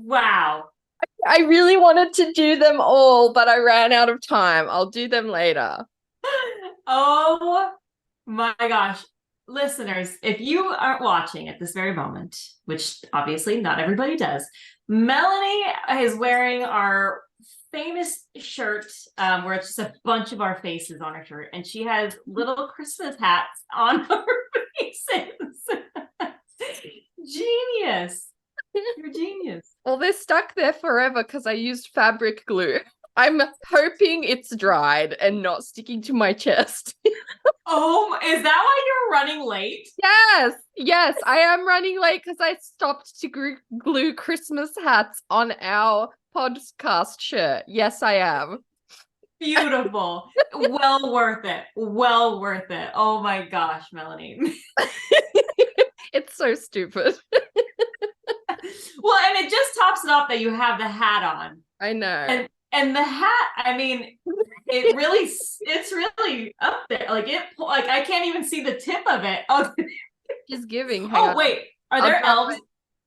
Wow. I really wanted to do them all, but I ran out of time. I'll do them later. Oh my gosh. Listeners, if you aren't watching at this very moment, which obviously not everybody does, Melanie is wearing our famous shirt where it's just a bunch of our faces on her shirt, and she has little Christmas hats on her faces. Genius. You're genius. Well, they're stuck there forever because I used fabric glue. I'm hoping it's dried and not sticking to my chest. Oh, is that why you're running late? Yes, yes, I am running late because I stopped to glue Christmas hats on our podcast shirt. Yes, I am. Beautiful. Well worth it. Well worth it. Oh my gosh, Melanie. It's so stupid. Well, and it just tops it off that you have the hat on. I know. And the hat, I mean, it's really up there. Like I can't even see the tip of it. Oh, She's giving. Hang oh on. wait. Are I'll there drop elves?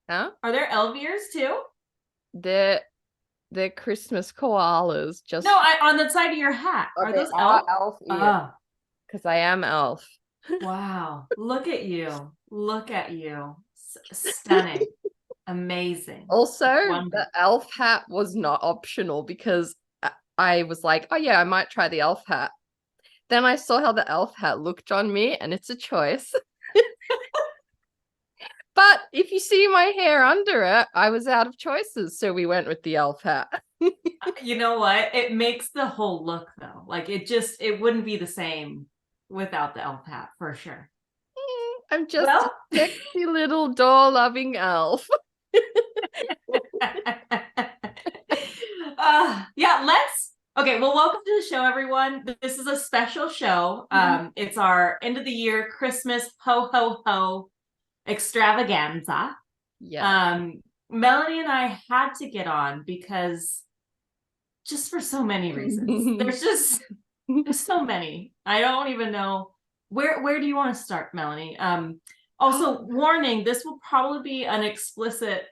my. Huh? Are there elf ears too? They're they're Christmas koalas. No, Just on the side of your hat. Are okay. those Our elf? elf ears, Oh, because I am elf. wow. Look at you. Look at you. Stunning. Amazing. Also, the Wonderful. elf hat was not optional because I was like, oh yeah, I might try the elf hat. Then I saw how the elf hat looked on me, and it's a choice. But if you see my hair under it, I was out of choices, so we went with the elf hat. You know what? It makes the whole look though. Like it wouldn't be the same without the elf hat for sure. I'm just a Well, sexy little door-loving elf. yeah, okay, well, welcome to the show, everyone. This is a special show. It's our end of the year Christmas ho ho ho extravaganza. Yes. Um, Melanie and I had to get on because just for so many reasons. There's so many. I don't even know where do you want to start, Melanie? Also warning, this will probably be an explicit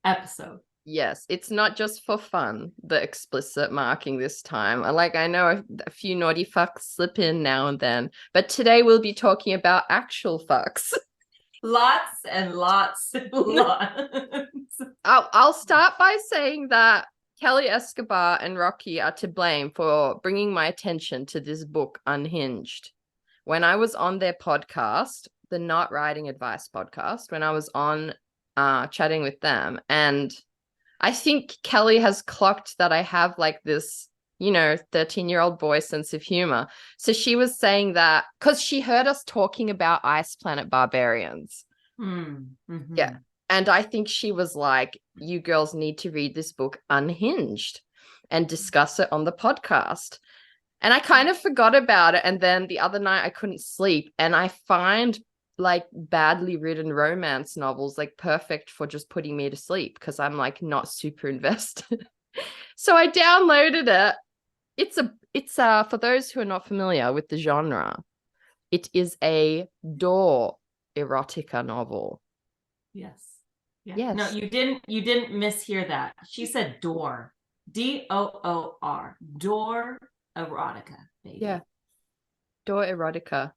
episode. Yes, it's not just for fun, the explicit marking this time. I know a few naughty fucks slip in now and then, but today we'll be talking about actual fucks. Lots and lots and lots. I'll start by saying that Kelly Escobar and Rocky are to blame for bringing my attention to this book, Unhinged. When I was on their podcast, the Not Writing Advice podcast, when I was on chatting with them, and I think Kelly has clocked that I have like this, 13-year-old boy sense of humor. So she was saying that because she heard us talking about Ice Planet Barbarians. Yeah. And I think she was like, you girls need to read this book Unhinged and discuss it on the podcast. And I kind of forgot about it. And then the other night I couldn't sleep. And I find like badly written romance novels like perfect for just putting me to sleep because I'm like not super invested. So I downloaded it. It's for those who are not familiar with the genre, it is a door erotica novel. Yes. Yeah. No, Yes. you didn't mishear that. She said door. Door. Door erotica, baby. Yeah. Door erotica.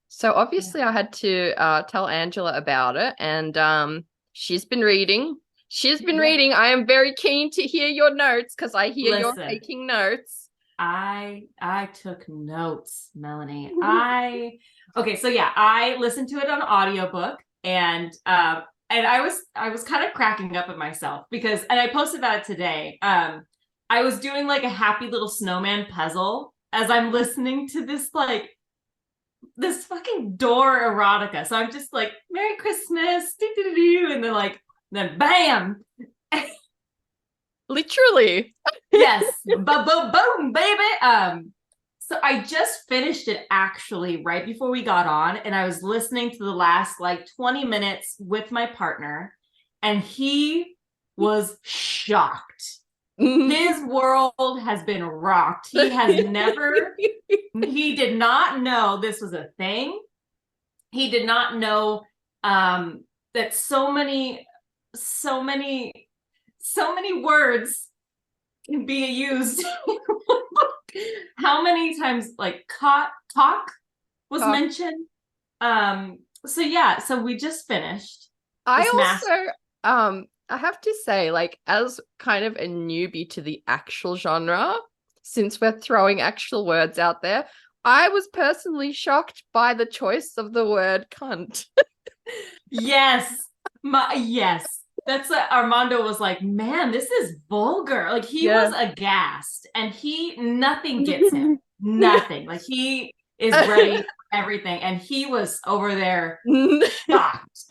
So obviously I had to tell Angela about it, and she's been reading. She's been Yeah. reading. I am very keen to hear your notes because I hear you're Listen, taking notes. I took notes, Melanie. Okay, so yeah, I listened to it on audiobook and I was kind of cracking up at myself because and I posted about it today. I was doing like a happy little snowman puzzle as I'm listening to this fucking door erotica. So I'm just like, Merry Christmas, and then bam. Literally. Yes, boom, baby. So I just finished it actually right before we got on, and I was listening to the last like 20 minutes with my partner, and he was shocked. His world has been rocked. He did not know this was a thing. He did not know that so many so many words can be used. How many times like talk was Talk. mentioned? So yeah, so we just finished I this master. also I have to say, like, as kind of a newbie to the actual genre, since we're throwing actual words out there, I was personally shocked by the choice of the word cunt. Yes. Yes. That's what Armando was like, man, this is vulgar. Like he was aghast and nothing gets him. Nothing. Like he is ready for everything. And he was over there shocked.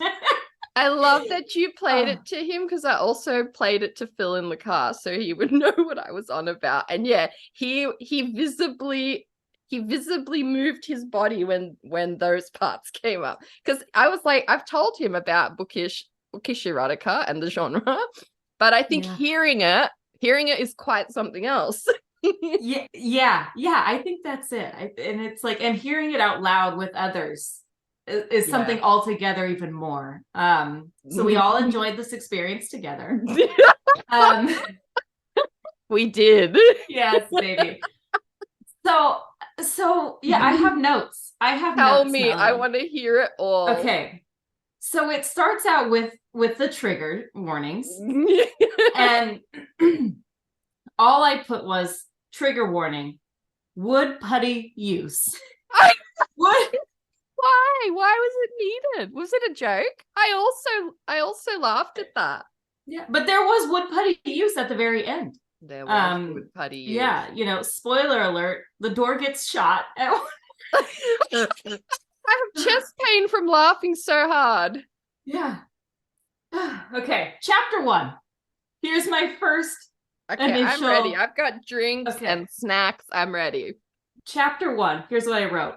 I love that you played it to him because I also played it to Phil in the car so he would know what I was on about. And yeah, he visibly moved his body when those parts came up. Because I was like, I've told him about bookish erotica and the genre, but I think hearing it is quite something else. yeah. I think that's it. And it's like, and hearing it out loud with others is something altogether even more. So we all enjoyed this experience together. We did. Yes, baby. So yeah, I have notes. Tell me, Melanie. I want to hear it all. Okay. So it starts out with the trigger warnings. And all I put was trigger warning, wood putty use. What? Why was it needed? Was it a joke? I also laughed at that. Yeah, but there was wood putty use at the very end. There was wood putty use. Yeah, spoiler alert, the door gets shot. I have chest pain from laughing so hard. Yeah. Okay, chapter 1. Here's my first initial... I'm ready. I've got drinks and snacks. I'm ready. Chapter 1. Here's what I wrote.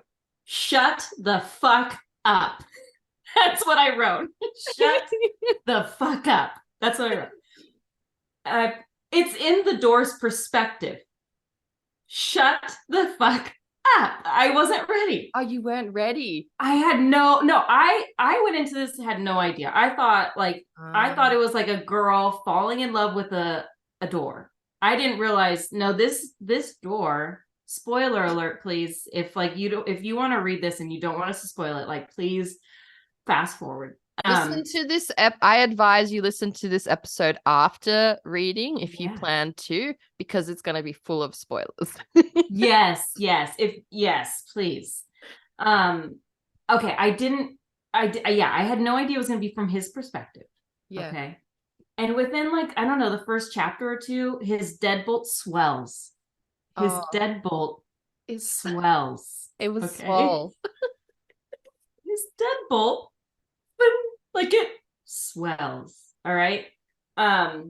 Shut the fuck up. That's what I wrote. Shut the fuck up. That's what I wrote. It's in the door's perspective. Shut the fuck up. I wasn't ready. Oh, you weren't ready. I had I went into this, had no idea. I thought it was like a girl falling in love with a door. I didn't realize, no, this door, spoiler alert, please. If you want to read this and you don't want us to spoil it, like, please fast forward. Listen to this. I advise you listen to this episode after reading if you plan to, because it's going to be full of spoilers. Yes, please. Okay, I had no idea it was going to be from his perspective. Yeah. Okay. And within, like, I don't know, the first chapter or two, his deadbolt swells. His deadbolt swells. It was swell. His deadbolt, like, it swells. All right. Okay.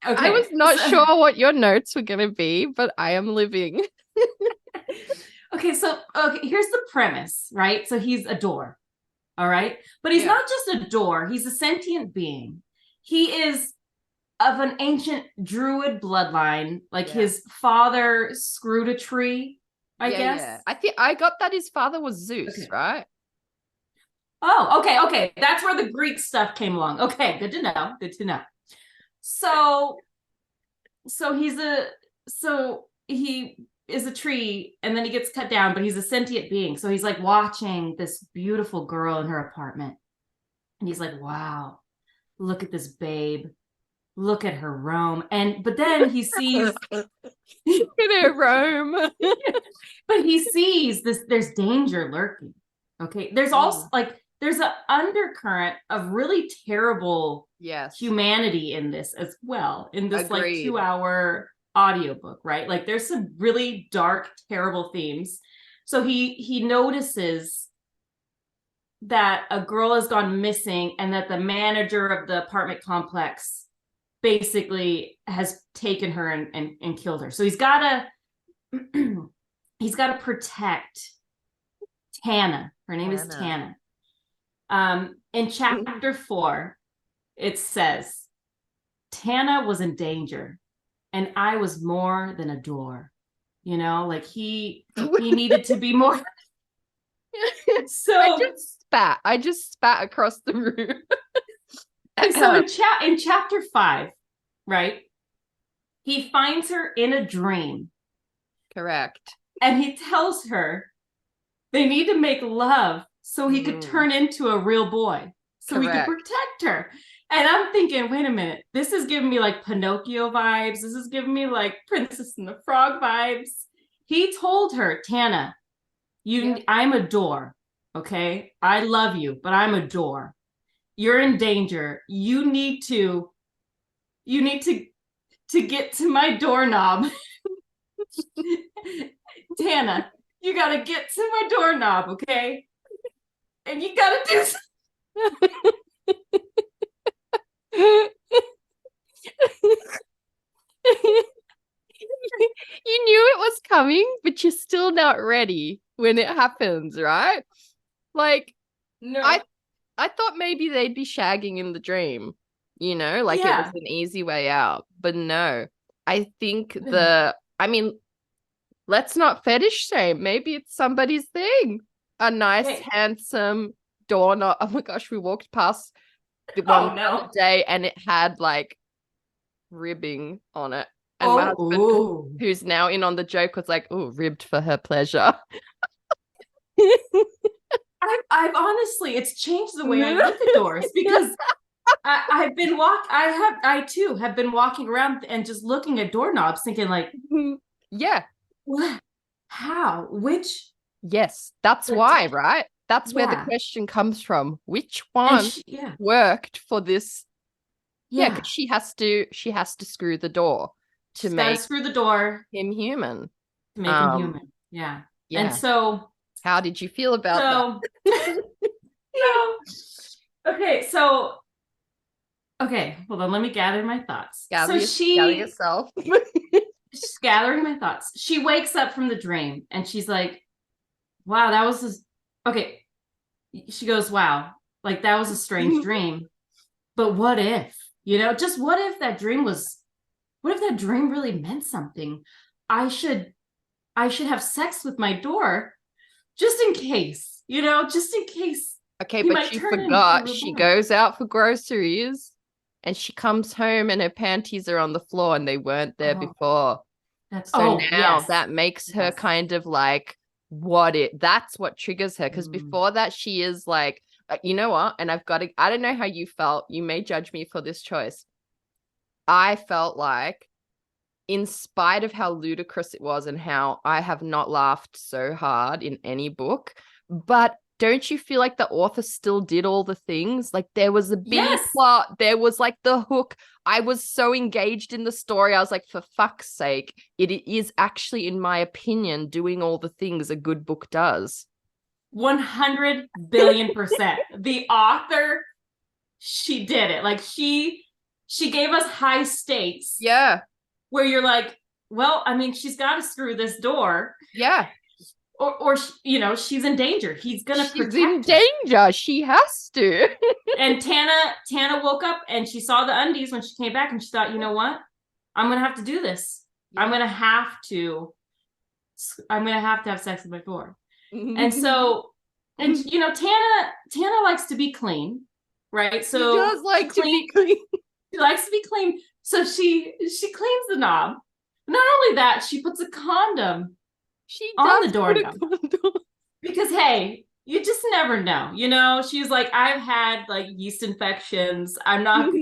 I was not sure what your notes were going to be, but I am living. Okay, here's the premise, right? So he's a door. All right. But he's not just a door. He's a sentient being. He is of an ancient druid bloodline. Like his father screwed a tree, I guess. Yeah. I think I got that his father was Zeus, right? Oh, okay. That's where the Greek stuff came along. Okay, good to know. So he is a tree and then he gets cut down, but he's a sentient being. So he's like watching this beautiful girl in her apartment. And he's like, wow, look at this babe. Look at her roam. But then he sees look at her roam. But he sees this, there's danger lurking. Okay. There's also there's an undercurrent of really terrible humanity in this as well. In this like 2-hour audiobook, right? Like there's some really dark, terrible themes. So he notices that a girl has gone missing and that the manager of the apartment complex basically has taken her and killed her. So he's got to protect Tana. Her name is Tana. In chapter 4, it says, Tana was in danger and I was more than a door. You know, like he needed to be more. So I just spat across the room. Okay, so in chapter 5, right? He finds her in a dream. Correct. And he tells her they need to make love so he could turn into a real boy, so he could protect her. And I'm thinking, wait a minute, this is giving me like Pinocchio vibes. This is giving me like Princess and the Frog vibes. He told her, Tana, I'm a door, okay? I love you, but I'm a door. You're in danger. You need to get to my doorknob. Tana, you gotta get to my doorknob, okay? And you gotta do something. You knew it was coming, but you're still not ready when it happens, right? Like, no. I thought maybe they'd be shagging in the dream, like it was an easy way out. But no, I think let's not fetish shame. Maybe it's somebody's thing. A nice, handsome doorknob. Oh my gosh, we walked past the one day and it had like ribbing on it. And my husband, who's now in on the joke, was like, "Oh, ribbed for her pleasure." I've honestly, it's changed the way I look at doors, because I too have been walking around and just looking at doorknobs thinking like, what? How? Which? Yes, that's why, right? That's where the question comes from. Which one worked for this? Yeah, because she has to screw the door to make screw the door him human. To make him human. Yeah. And so how did you feel about that? Okay, hold on, let me gather my thoughts. Gather yourself. She's gathering my thoughts. She wakes up from the dream and she's like, wow, that was okay. She goes, wow, like that was a strange dream. But what if, just what if that dream really meant something? I should have sex with my door just in case, just in case. Okay, but she forgot. She goes out for groceries and she comes home and her panties are on the floor and they weren't there before. That makes her kind of like, that's what triggers her. Because before that, she is like, you know what? And I don't know how you felt. You may judge me for this choice. I felt like, in spite of how ludicrous it was and how I have not laughed so hard in any book, but don't you feel like the author still did all the things? Like there was a B plot, there was like the hook. I was so engaged in the story. I was like, for fuck's sake, it is actually, in my opinion, doing all the things a good book does. 100 billion%. The author, she did it. Like she gave us high stakes. Yeah. Where you're like, well, I mean, she's got to screw this door. Yeah. Or she's in danger. He's gonna protect her. In danger. She has to. And Tana woke up and she saw the undies when she came back and she thought, you know what? I'm gonna have to do this. Yeah. I'm gonna have to have sex with my door. And so, and Tana likes to be clean, right? So she does like to be clean. She likes to be clean. So she cleans the knob. Not only that, she puts a condom on the doorknob. Because hey, you just never know. She's like, I've had like yeast infections. I'm not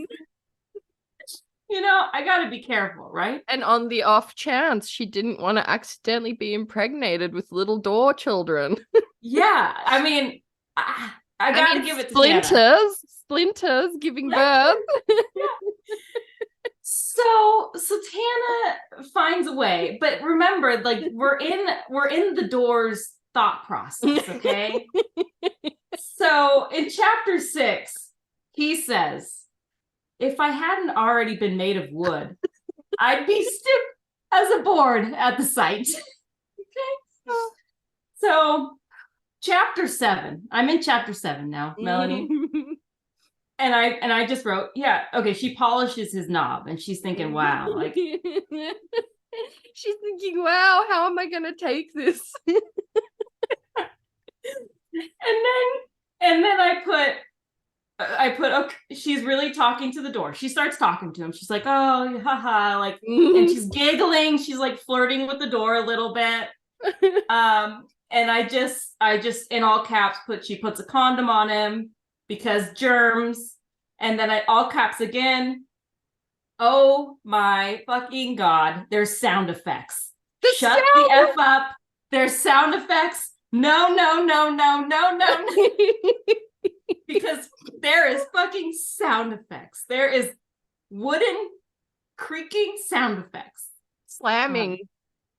I gotta be careful, right? And on the off chance she didn't want to accidentally be impregnated with little door children. Yeah, I mean, I gotta give it to splinters giving birth. Yeah. So Tana finds a way, but remember, like we're in the door's thought process, okay? So in chapter 6, he says, if I hadn't already been made of wood, I'd be stiff as a board at the sight. Okay. So chapter 7. I'm in chapter 7 now, Melanie. And I just wrote, she polishes his knob and she's thinking, wow, like she's thinking, wow, how am I gonna take this? And then I put, okay, she's really talking to the door. She starts talking to him. She's like, oh, haha, like, and she's giggling. She's like flirting with the door a little bit. And I just in all caps she puts a condom on him because germs. And then I all caps again. Oh my fucking God. There's sound effects. Shut the F up. There's sound effects. No. Because there is fucking sound effects. There is wooden creaking sound effects. Slamming.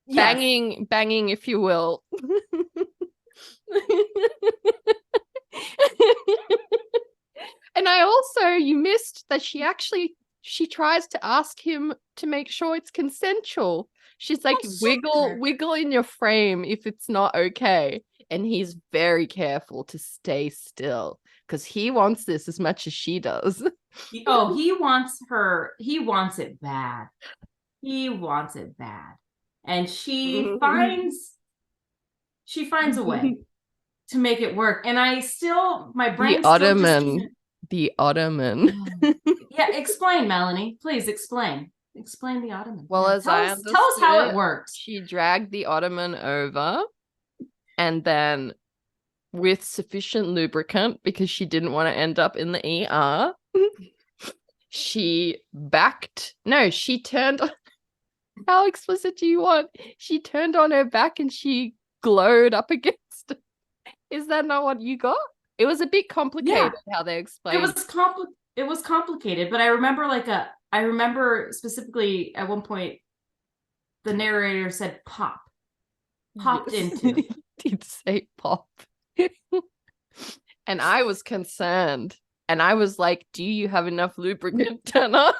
Banging, if you will. And you missed that she tries to ask him to make sure it's consensual. She's like, wiggle in your frame if it's not okay. And he's very careful to stay still because he wants this as much as she does. He wants it bad. He wants it bad. And she finds a way to make it work. And my brain The Ottoman. Yeah, explain, Melanie. Please explain. Explain the Ottoman. Well, as I understood, tell us how it worked. She dragged the Ottoman over, and then with sufficient lubricant, because she didn't want to end up in the ER, she turned on. How explicit do you want? She turned on her back and she glowed up against it. Is that not what you got? It was a bit complicated how they explained. It was complicated, but I remember specifically at one point the narrator said popped into. He did say pop. And I was concerned. And I was like, do you have enough lubricant, Tana?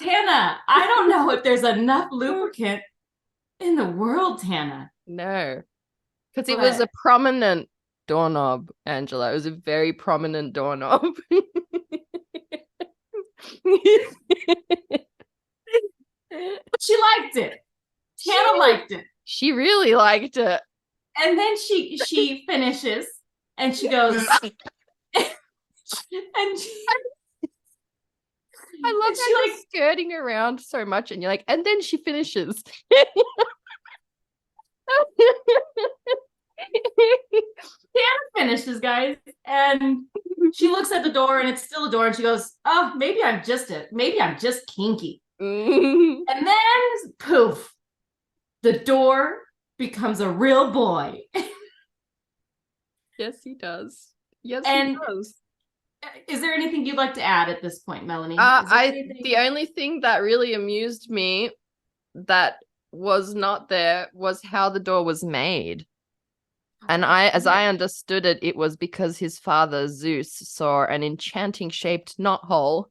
Tana, I don't know if there's enough lubricant in the world, Tana. No. Because it was a prominent doorknob, Angela. It was a very prominent doorknob. She liked it. Tana liked it. She really liked it. And then she finishes and she goes and I love how she's skirting around so much and you're like, and then she finishes. Tana finishes, guys, and she looks at the door and it's still a door and she goes, oh, maybe I'm just kinky. And then poof, the door becomes a real boy. Yes, he does. He does. Is there anything you'd like to add at this point, Melanie? The only thing that really amused me that was not there was how the door was made. And as I understood it, it was because his father Zeus saw an enchanting shaped knothole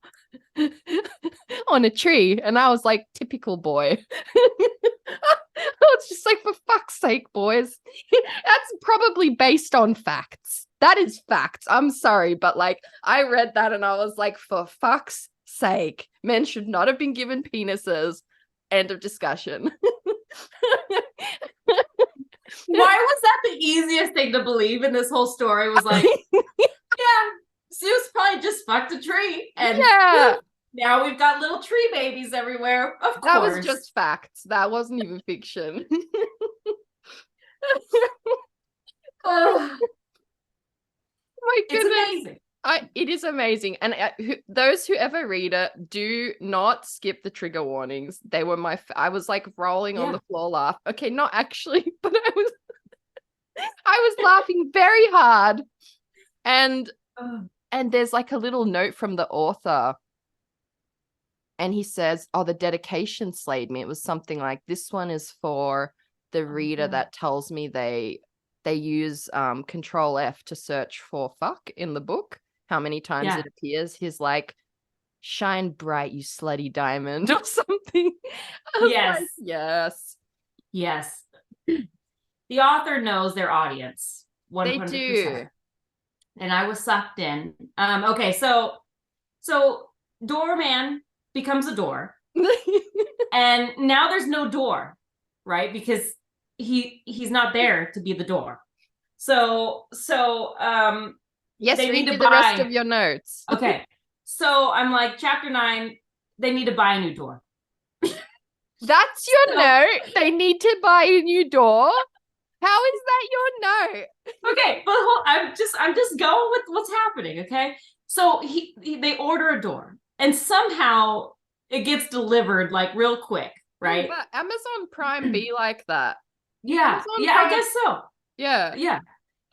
on a tree, and I was like, typical boy. I was just like, for fuck's sake, boys. That's probably based on facts. That is facts. I'm sorry, but like I read that and I was like, for fuck's sake, men should not have been given penises. End of discussion. Why was that the easiest thing to believe in this whole story? Was like, yeah, Zeus probably just fucked a tree, and now we've got little tree babies everywhere. Of course, that was just facts. That wasn't even fiction. Oh my goodness. It's amazing. It is amazing. And those who ever read it, do not skip the trigger warnings. They were I was like rolling on the floor laugh. Okay, not actually, but I was laughing very hard. And there's like a little note from the author. And he says, oh, the dedication slayed me. It was something like, this one is for the reader that tells me they use Control F to search for fuck in the book. How many times it appears. He's like, shine bright, you slutty diamond, or something. Yes. Like, yes. The author knows their audience. 100%. They do. And I was sucked in. Okay, so Doorman becomes a door. And now there's no door, right? Because he's not there to be the door. So Yes, they read need me to the rest buy. of your notes. Okay. So I'm like, chapter 9, they need to buy a new door. That's your So, note? They need to buy a new door? How is that your note? okay, but I'm just going with what's happening, okay? So they order a door and somehow it gets delivered like real quick, right? But Amazon Prime be like that. Yeah. Amazon Yeah, I Prime, guess so. yeah. Yeah.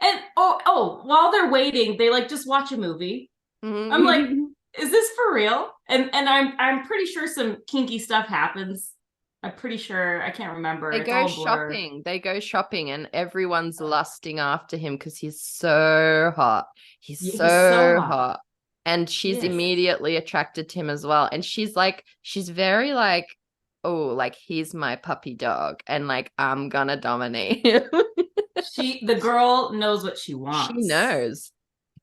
And while they're waiting, they like just watch a movie. I'm like, Mhm. is this for real? And I'm pretty sure some kinky stuff happens. I'm pretty sure. I can't remember. They It's go all blur. shopping. They go shopping, and everyone's lusting after him because he's so hot. He's Yeah, he's so so hot. hot. And she's Yes. immediately attracted to him as well. And she's very like, oh, like he's my puppy dog, and like I'm gonna dominate him. The girl knows what she She wants. knows.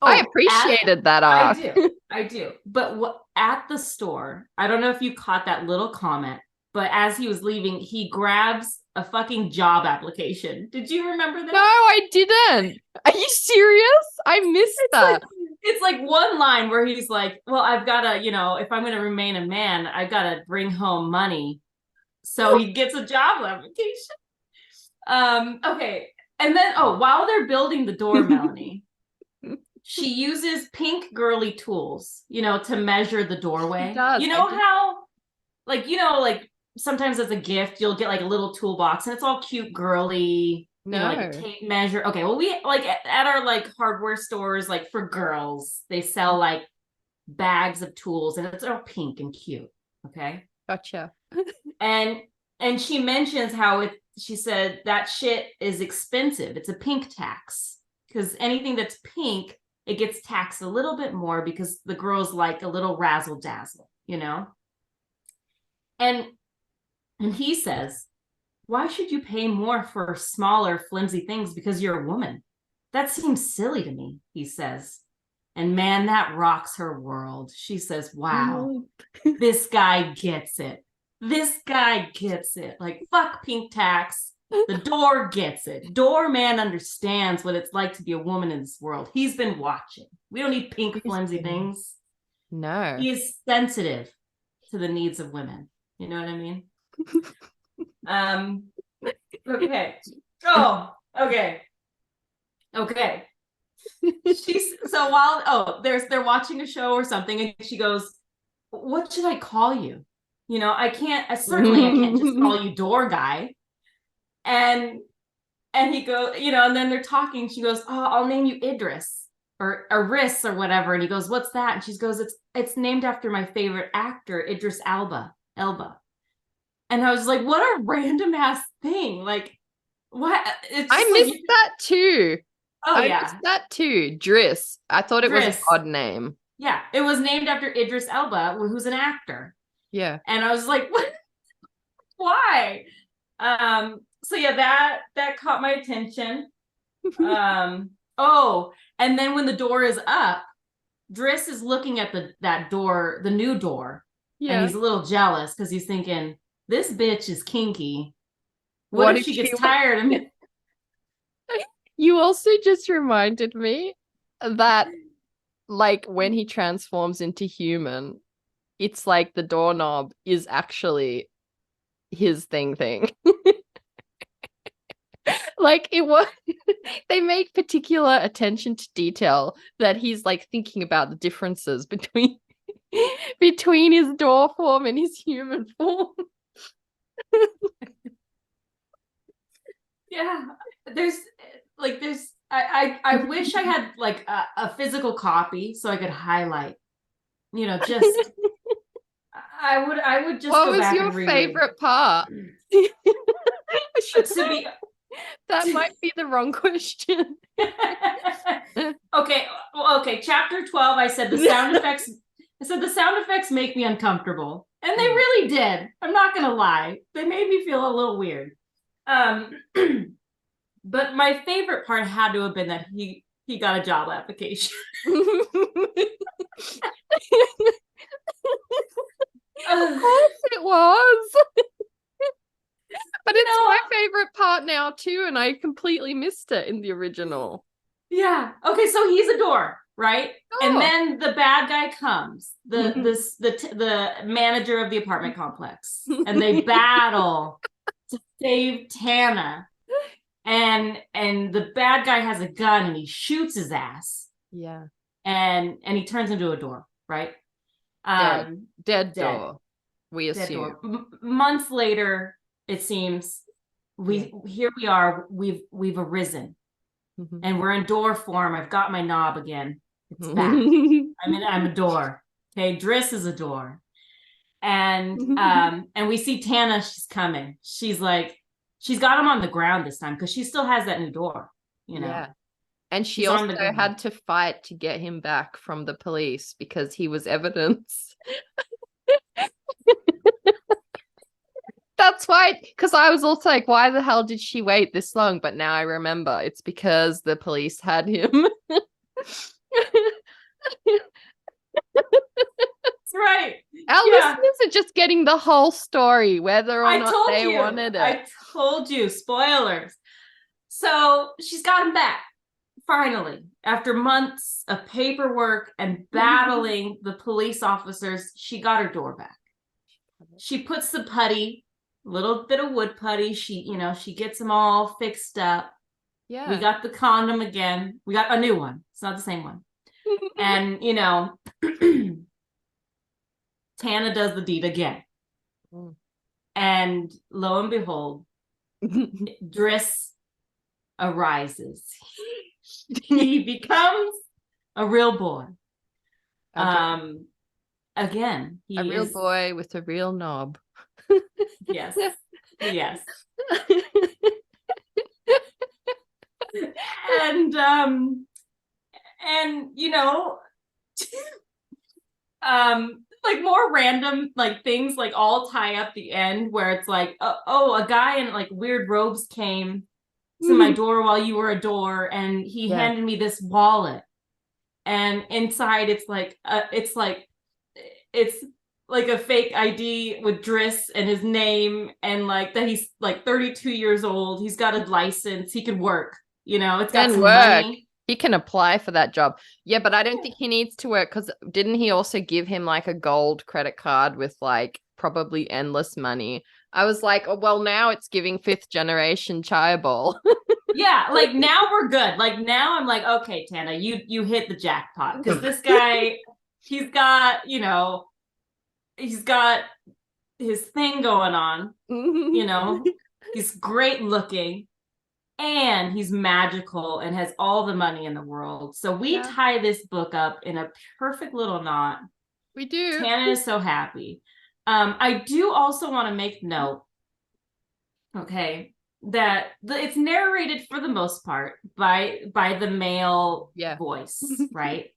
I Oh, appreciated that I arc. do. I do. But at the store, I don't know if you caught that little comment, but as he was leaving, he grabs a fucking job application. Did you remember that? No, I didn't. Are you serious? I missed that. It's like one line where he's like, well, I've got to, if I'm going to remain a man, I've got to bring home money. So he gets a job application. Okay. And then, while they're building the door, Melanie, she uses pink girly tools, to measure the doorway. She does. You know how, like sometimes as a gift, you'll get like a little toolbox and it's all cute, girly, like a No. tape measure. Okay, well, we like at our like hardware stores, like for girls, they sell like bags of tools and it's all pink and cute. Okay. Gotcha. And she mentions how she said that shit is expensive. It's a pink tax because anything that's pink, it gets taxed a little bit more because the girls like a little razzle dazzle, And he says, why should you pay more for smaller, flimsy things because you're a woman? That seems silly to me, he says. And man, that rocks her world. She says, wow, this guy gets it. This guy gets it. Like, fuck pink tax. The door gets it. Doorman understands what it's like to be a woman in this world. He's been watching. We don't need pink, flimsy things. No. He is sensitive to the needs of women. You know what I mean? Okay. Oh, okay. Okay. So while they're watching a show or something, and she goes, what should I call you? I can't just call you door guy. And he goes, and then they're talking. She goes, oh, I'll name you Idris or Riss or whatever. And he goes, what's that? And she goes, it's named after my favorite actor, Idris Elba. And I was like, what a random ass thing. Like, what? I missed that too. Oh, I missed that too. Driss. I thought it was an odd name. Yeah, it was named after Idris Elba, who's an actor. Yeah. And I was like, what? Why? So yeah, that caught my attention. And then when the door is up, Driss is looking at that door, the new door. Yeah. And he's a little jealous because he's thinking, this bitch is kinky. What if she gets tired of me? You also just reminded me that like when he transforms into human, it's like the doorknob is actually his thing. Like it was they make particular attention to detail that he's like thinking about the differences between his door form and his human form. Yeah, I wish I had like a physical copy so I could highlight, just I would just what go was back your and reread. favorite part? That might be the wrong question. Okay, chapter 12, I said the sound effects make me uncomfortable, and they really did. I'm not gonna lie, they made me feel a little weird. But my favorite part had to have been that he got a job application. Of course it was. But it's my favorite part now too, and I completely missed it in the original. Yeah. Okay, so he's a door. right? Sure. And then the bad guy comes, the manager of the apartment complex, and they battle to save Tana. And the bad guy has a gun and he shoots his ass. Yeah. And he turns into a door, right? Dead door. We Dead assume. door. Months later, it seems here we are. We've arisen, and we're in door form. I've got my knob again. It's back. I'm a door. Okay, Driss is a door, and we see Tana. She's coming. She's like, she's got him on the ground this time because she still has that new door. You know. Yeah. And she He's also had to fight to get him back from the police because he was evidence. That's why, because I was also like, why the hell did she wait this long? But now I remember it's because the police had him. That's right. Our listeners are just getting the whole story, whether or not they wanted it. I told you, spoilers. So she's got him back. Finally, after months of paperwork and battling the police officers, she got her door back. She puts the putty, a little bit of wood putty. She gets them all fixed up. Yeah. We got the condom again. We got a new one. It's not the same one. And, Tana does the deed again. And lo and behold, Driss arises. He becomes a real boy. Again, he a real is boy with a real knob. Yes. Yes. and like more random like things like all tie up the end where it's like a guy in like weird robes came to my door while you were a door and he handed me this wallet and inside it's like a fake ID with Driss and his name and like that he's like 32 years old, he's got a license, he can work, it's got some money. He can apply for that job. Yeah, but I don't think he needs to work because didn't he also give him like a gold credit card with like probably endless money? I was like, oh, well, now it's giving 5th generation chaebol. Yeah, like now we're good. Like now I'm like, okay, Tana, you hit the jackpot because this guy, he's got his thing going on, he's great looking. And he's magical and has all the money in the world. So we tie this book up in a perfect little knot. We do. Tana is so happy. I do also want to make note, okay, that it's narrated for the most part by the male voice, right?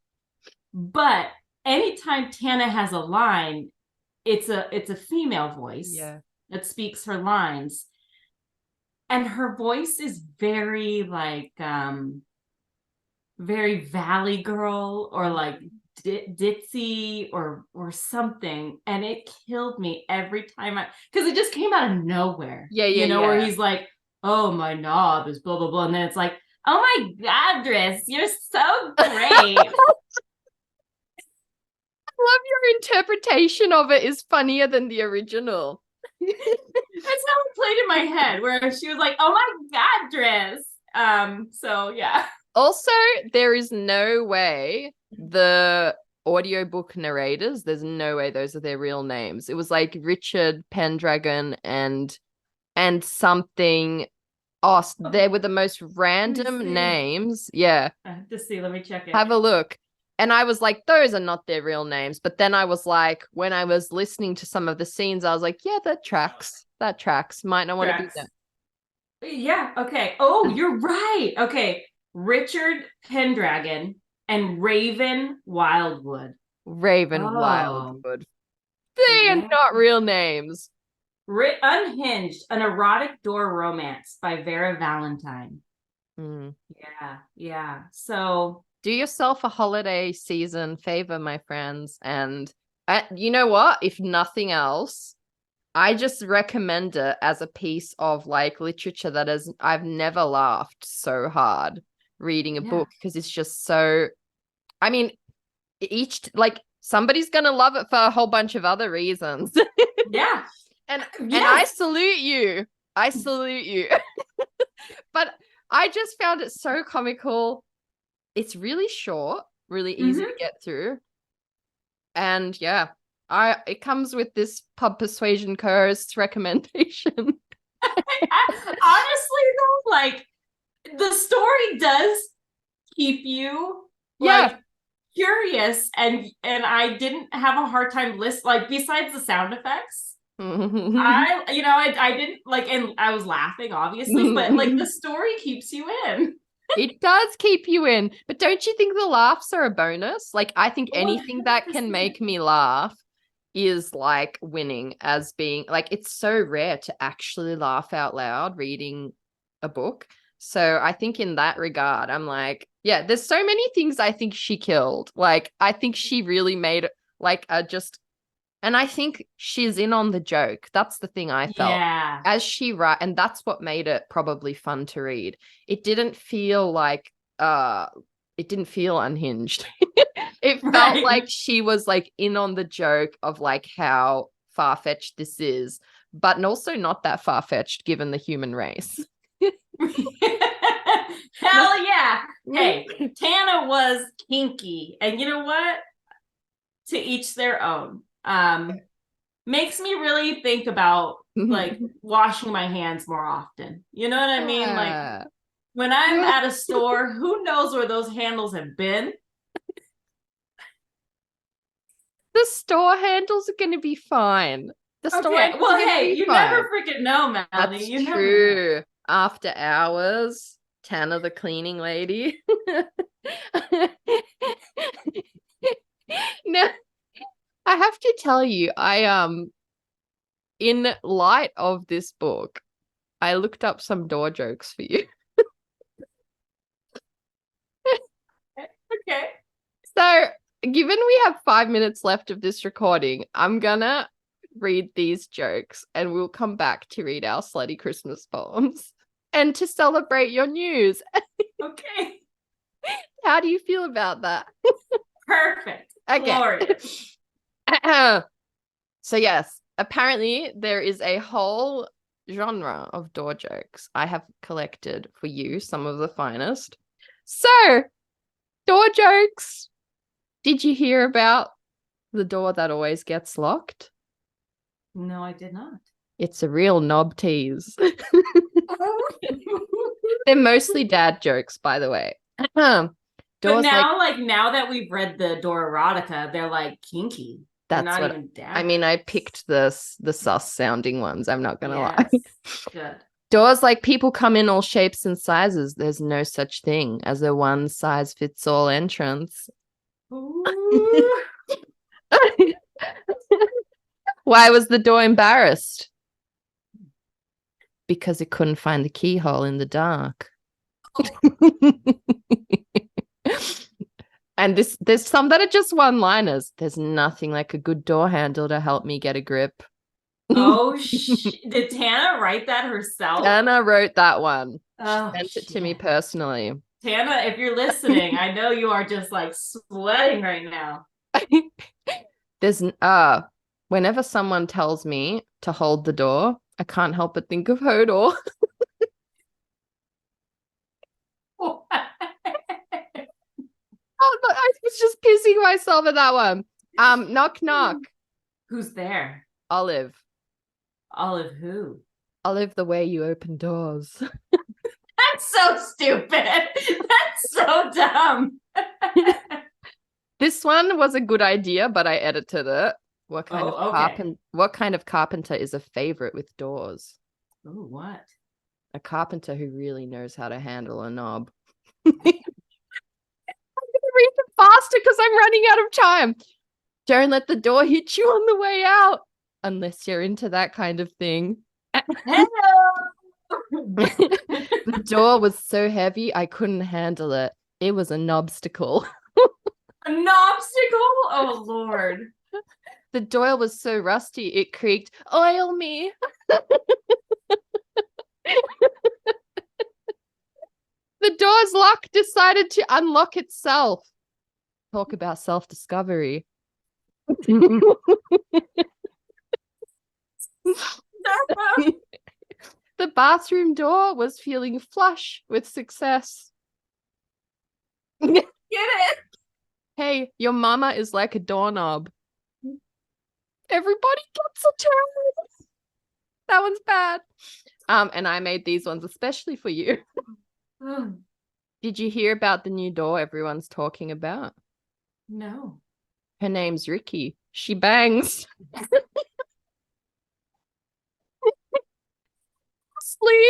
But anytime Tana has a line, it's a female voice that speaks her lines. And her voice is very like very Valley Girl or like ditzy or something, and it killed me every time because it just came out of nowhere. Where he's like, oh, my knob is blah blah blah, and then it's like, oh my God, Driss, you're so great. I love your interpretation of it is funnier than the original. That's how it played in my head, where she was like, oh my God, Driss. So yeah. Also, there is no way the audiobook narrators, there's no way those are their real names. It was like Richard Pendragon and something. Oh, they were the most random names. Yeah. Just see, let me check it. Have a look. And I was like, those are not their real names. But then I was like, when I was listening to some of the scenes, I was like, yeah, that tracks. That tracks. Might not want to be there. Yeah, okay. Oh, you're right. Okay. Richard Pendragon and Raven Wildwood. Wildwood. They are not real names. Unhinged, an erotic door romance by Vera Valentine. Yeah. So do yourself a holiday season favor, my friends. And you know what? If nothing else, I just recommend it as a piece of like literature I've never laughed so hard reading a book because it's just so I mean, somebody's gonna love it for a whole bunch of other reasons. Yeah. And I Yes. salute you. I salute you. But I just found it so comical. It's really short, really easy to get through. And yeah, it comes with this Pub Persuasion co-host's recommendation. Honestly though, like the story does keep you like curious, and I didn't have a hard time like besides the sound effects. I didn't like, and I was laughing obviously, but like the story keeps you in. It does keep you in, but don't you think the laughs are a bonus? Like, I think anything that can make me laugh is like winning, as being like, it's so rare to actually laugh out loud reading a book. So I think in that regard, I'm like, yeah, there's so many things I think she killed. Like, I think she really made like and I think she's in on the joke. That's the thing I felt. Yeah. As she write, and that's what made it probably fun to read. It didn't feel like it didn't feel unhinged. It felt like she was like in on the joke of like how far-fetched this is, but also not that far-fetched given the human race. Hell yeah. Hey, Tana was kinky, and you know what? To each their own. Makes me really think about like washing my hands more often. You know what I mean? Like when I'm at a store, who knows where those handles have been? The store handles are going to be fine. The store handles well, are gonna hey, be you fine. never freaking know, Melanie. That's you true. Never know. After hours, Tana the cleaning lady. No, I have to tell you, in light of this book, I looked up some door jokes for you. Okay. So, given we have 5 minutes left of this recording, I'm gonna read these jokes and we'll come back to read our slutty Christmas poems and to celebrate your news. Okay. How do you feel about that? Perfect. Okay. Glorious. So yes, apparently there is a whole genre of door jokes. I have collected for you some of the finest. So, door jokes. Did you hear about the door that always gets locked? No, I did not. It's a real knob tease. They're mostly dad jokes, by the way. But now, like now that we've read the door erotica, they're like kinky. They're not even dad. I mean, I picked the sus sounding ones. I'm not gonna lie. Good. Doors like people come in all shapes and sizes. There's no such thing as a one size fits all entrance. Why was the door embarrassed? Because it couldn't find the keyhole in the dark. And there's some that are just one-liners. There's nothing like a good door handle to help me get a grip. Oh, did Tana write that herself? Tana wrote that one. Oh, she sent it to me personally. Tana, if you're listening, I know you are just like sweating right now. There's whenever someone tells me to hold the door, I can't help but think of Hodor. Oh, I was just pissing myself at that one. Knock, knock. Who's there? Olive. Olive who? Olive the way you open doors. That's so stupid. That's so dumb. This one was a good idea, but I edited it. What kind of carpenter is a favorite with doors? Oh, what? A carpenter who really knows how to handle a knob. Read them faster because I'm running out of time. Don't let the door hit you on the way out unless you're into that kind of thing. The door was so heavy I couldn't handle it. It was a knobstacle. A knobstacle? Oh Lord. The door was so rusty it creaked. Oil me. The door's lock decided to unlock itself. Talk about self-discovery. The bathroom door was feeling flush with success. Get it? Hey, your mama is like a doorknob. Everybody gets a turn. That one's bad. And I made these ones especially for you. Did you hear about the new door everyone's talking about? No. Her name's Ricky. She bangs. Honestly,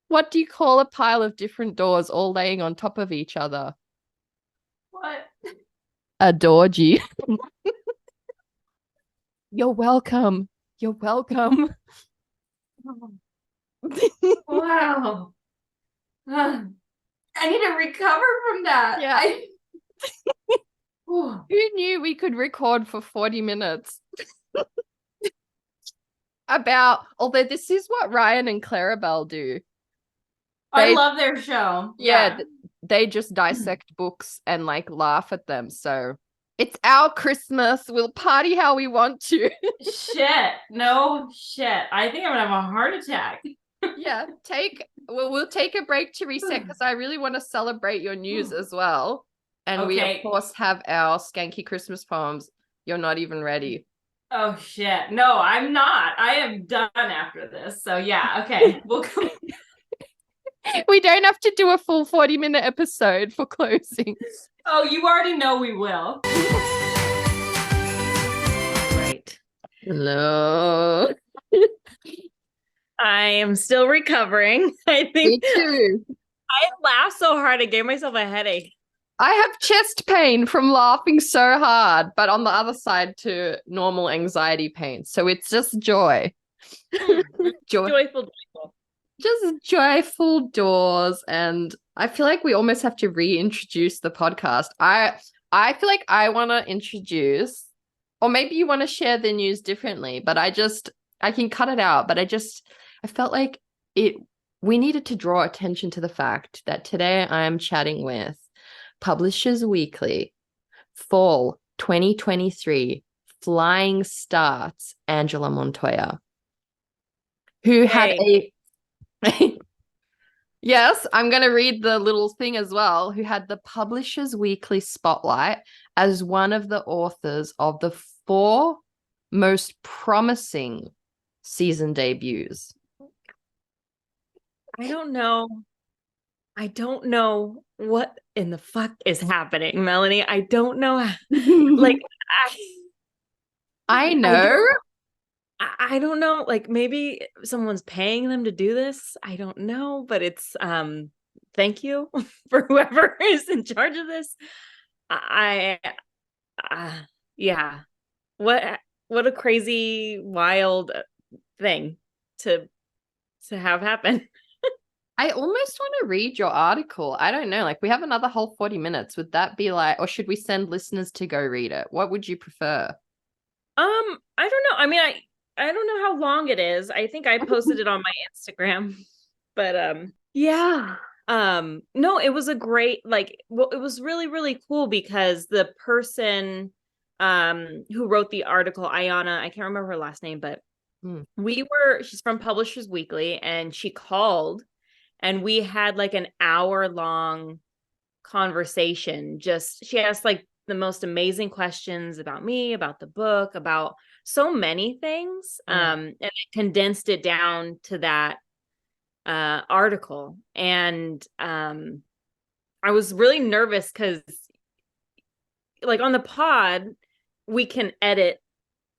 what do you call a pile of different doors all laying on top of each other? What? A dorgy. You're welcome. You're welcome. Wow. I need to recover from that. Yeah. Whew. Who knew we could record for 40 minutes? Although this is what Ryan and Clarabelle do. I love their show. Yeah, they just dissect books and like laugh at them. So it's our Christmas. We'll party how we want to. Shit. No shit. I think I'm gonna have a heart attack. Yeah, we'll take a break to reset because I really want to celebrate your news as well. And we of course have our Skanky Christmas poems. You're not even ready. Oh shit. No, I'm not. I am done after this. So yeah, okay. We'll go. We don't have to do a full 40-minute episode for closing. Oh, you already know we will. Right. Hello. I am still recovering. I think Me too. I laughed so hard I gave myself a headache. I have chest pain from laughing so hard, but on the other side to normal anxiety pain. So it's just joy. Joyful. Just joyful doors. And I feel like we almost have to reintroduce the podcast. I feel like I want to introduce, or maybe you want to share the news differently, but I can cut it out. But I felt like we needed to draw attention to the fact that today I am chatting with Publishers Weekly Fall 2023 Flying Starts Angela Montoya, who had a yes, I'm going to read the little thing as well, who had the Publishers Weekly spotlight as one of the authors of the 4 most promising season debuts. I don't know what in the fuck is happening, Melanie. I don't know. Like, I know. I don't know. Like, maybe someone's paying them to do this. I don't know, but it's thank you for whoever is in charge of this. Yeah. What a crazy, wild thing to have happen. I almost want to read your article. I don't know. Like, we have another whole 40 minutes. Would that be like, or should we send listeners to go read it? What would you prefer? I don't know. I mean, I don't know how long it is. I think I posted it on my Instagram. But yeah. No, it was a great, like, well, it was really, really cool because the person who wrote the article, Ayana, I can't remember her last name, but she's from Publishers Weekly, and she called and we had like an hour-long conversation. She asked like the most amazing questions about me, about the book, about so many things. And it condensed it down to that article. And I was really nervous because like on the pod, we can edit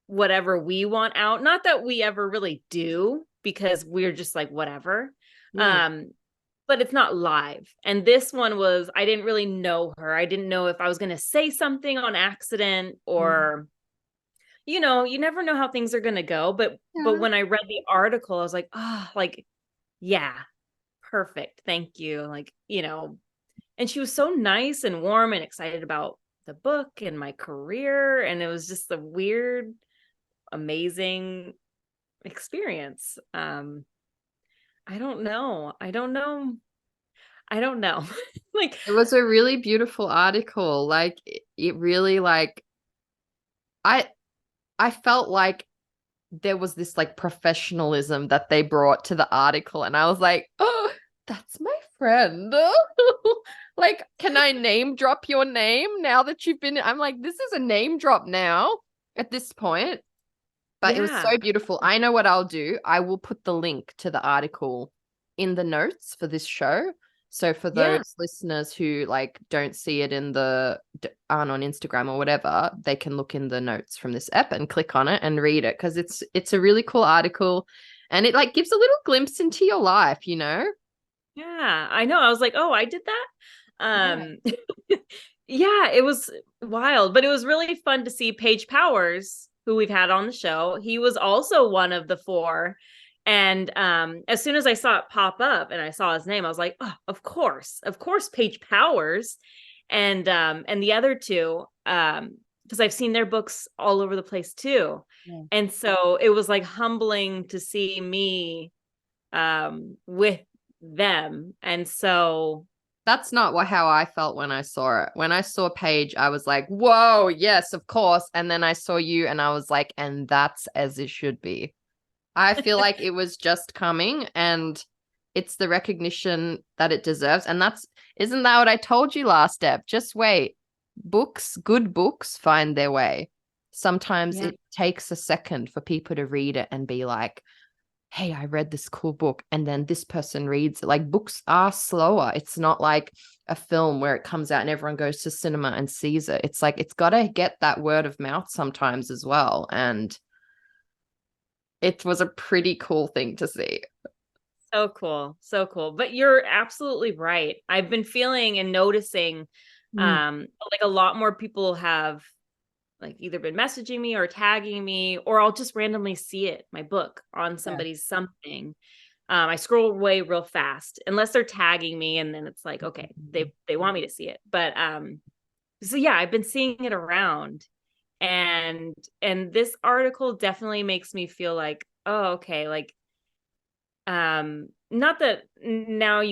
whatever we want out. Not that we ever really do, because we're just like, whatever. But it's not live. And this one was, I didn't really know her. I didn't know if I was going to say something on accident or, you know, you never know how things are going to go. But when I read the article, I was like, oh, like, yeah, perfect. Thank you. Like, you know, and she was so nice and warm and excited about the book and my career. And it was just a weird, amazing experience. I don't know. I don't know. Like, It was a really beautiful article. Like it really like I I felt like there was this like professionalism that they brought to the article, and I was like, oh, that's my friend. Like, can I name drop your name now that you've been? I'm like, this is a name drop now at this point. But it was yeah. so beautiful. I know what I'll do. I will put the link to the article in the notes for this show. So for Yeah. those listeners who like don't see it aren't on Instagram or whatever, they can look in the notes from this app and click on it and read it, because it's a really cool article, and it like gives a little glimpse into your life, you know? Yeah. I know. I was like, oh, I did that. Yeah. Yeah, it was wild, but it was really fun to see Paige Powers, who we've had on the show. He was also one of the four. And as soon as I saw it pop up and I saw his name, I was like, oh, of course, Paige Powers. And the other two, because I've seen their books all over the place too. Yeah. And so it was like humbling to see me with them. And so That's not how I felt when I saw it. When I saw Paige, I was like, whoa, yes, of course. And then I saw you and I was like, and that's as it should be. I feel like it was just coming, and it's the recognition that it deserves. And isn't that what I told you last step? Just wait. Good books find their way. Sometimes yeah. it takes a second for people to read it and be like, hey, I read this cool book, and then this person reads it. Like, books are slower. It's not like a film where it comes out and everyone goes to cinema and sees it. It's like it's got to get that word of mouth sometimes as well. And it was a pretty cool thing to see. So cool. So cool. But you're absolutely right. I've been feeling and noticing like a lot more people have like either been messaging me or tagging me, or I'll just randomly see it, my book on somebody's something. I scroll away real fast unless they're tagging me, and then it's like, okay, they want me to see it. But so yeah, I've been seeing it around, and this article definitely makes me feel like, oh, okay, like not that now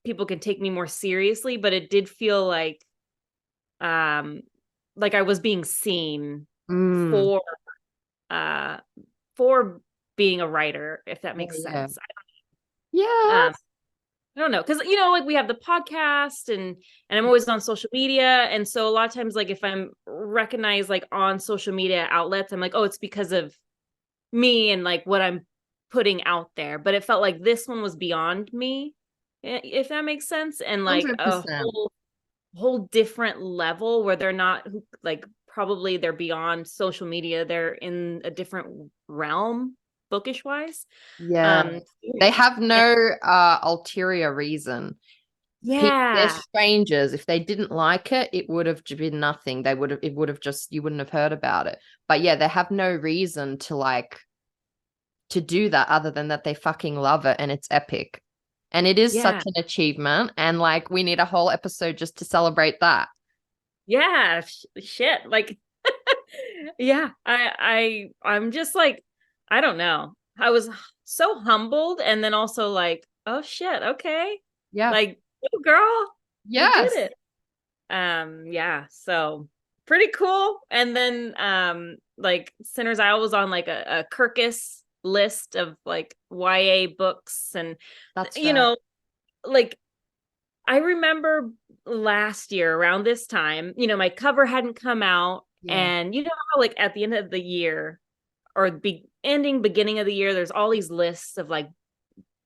people can take me more seriously, but it did feel like I was being seen Mm. for uh for being a writer, if that Oh, makes yeah. sense. Yeah. I don't know, because like we have the podcast, and I'm always on social media, and so a lot of times, like if I'm recognized like on social media outlets, I'm like, oh, it's because of me and like what I'm putting out there. But it felt like this one was beyond me, if that makes sense, and like a 100%. whole different level where they're not like, probably they're beyond social media, they're in a different realm, bookish wise. Yeah. um They have and no ulterior reason. They're yeah, strangers. If they didn't like it, it would have been nothing. It would have just, you wouldn't have heard about it. But yeah, they have no reason to do that other than that they fucking love it and it's epic. And it is such yeah, an achievement. And like, we need a whole episode just to celebrate that. yeah, shit, like yeah, I'm just like, I don't know, I was so humbled, and then also like, oh shit, okay, Yeah. like, oh girl, you did Yes. it. Yeah, so pretty cool. And then like Sinner's Isle was on like a Kirkus list of like YA books, and That's you right. know, like I remember last year around this time, my cover hadn't come out, Yeah. and you know how like at the end of the year, or beginning of the year, there's all these lists of like,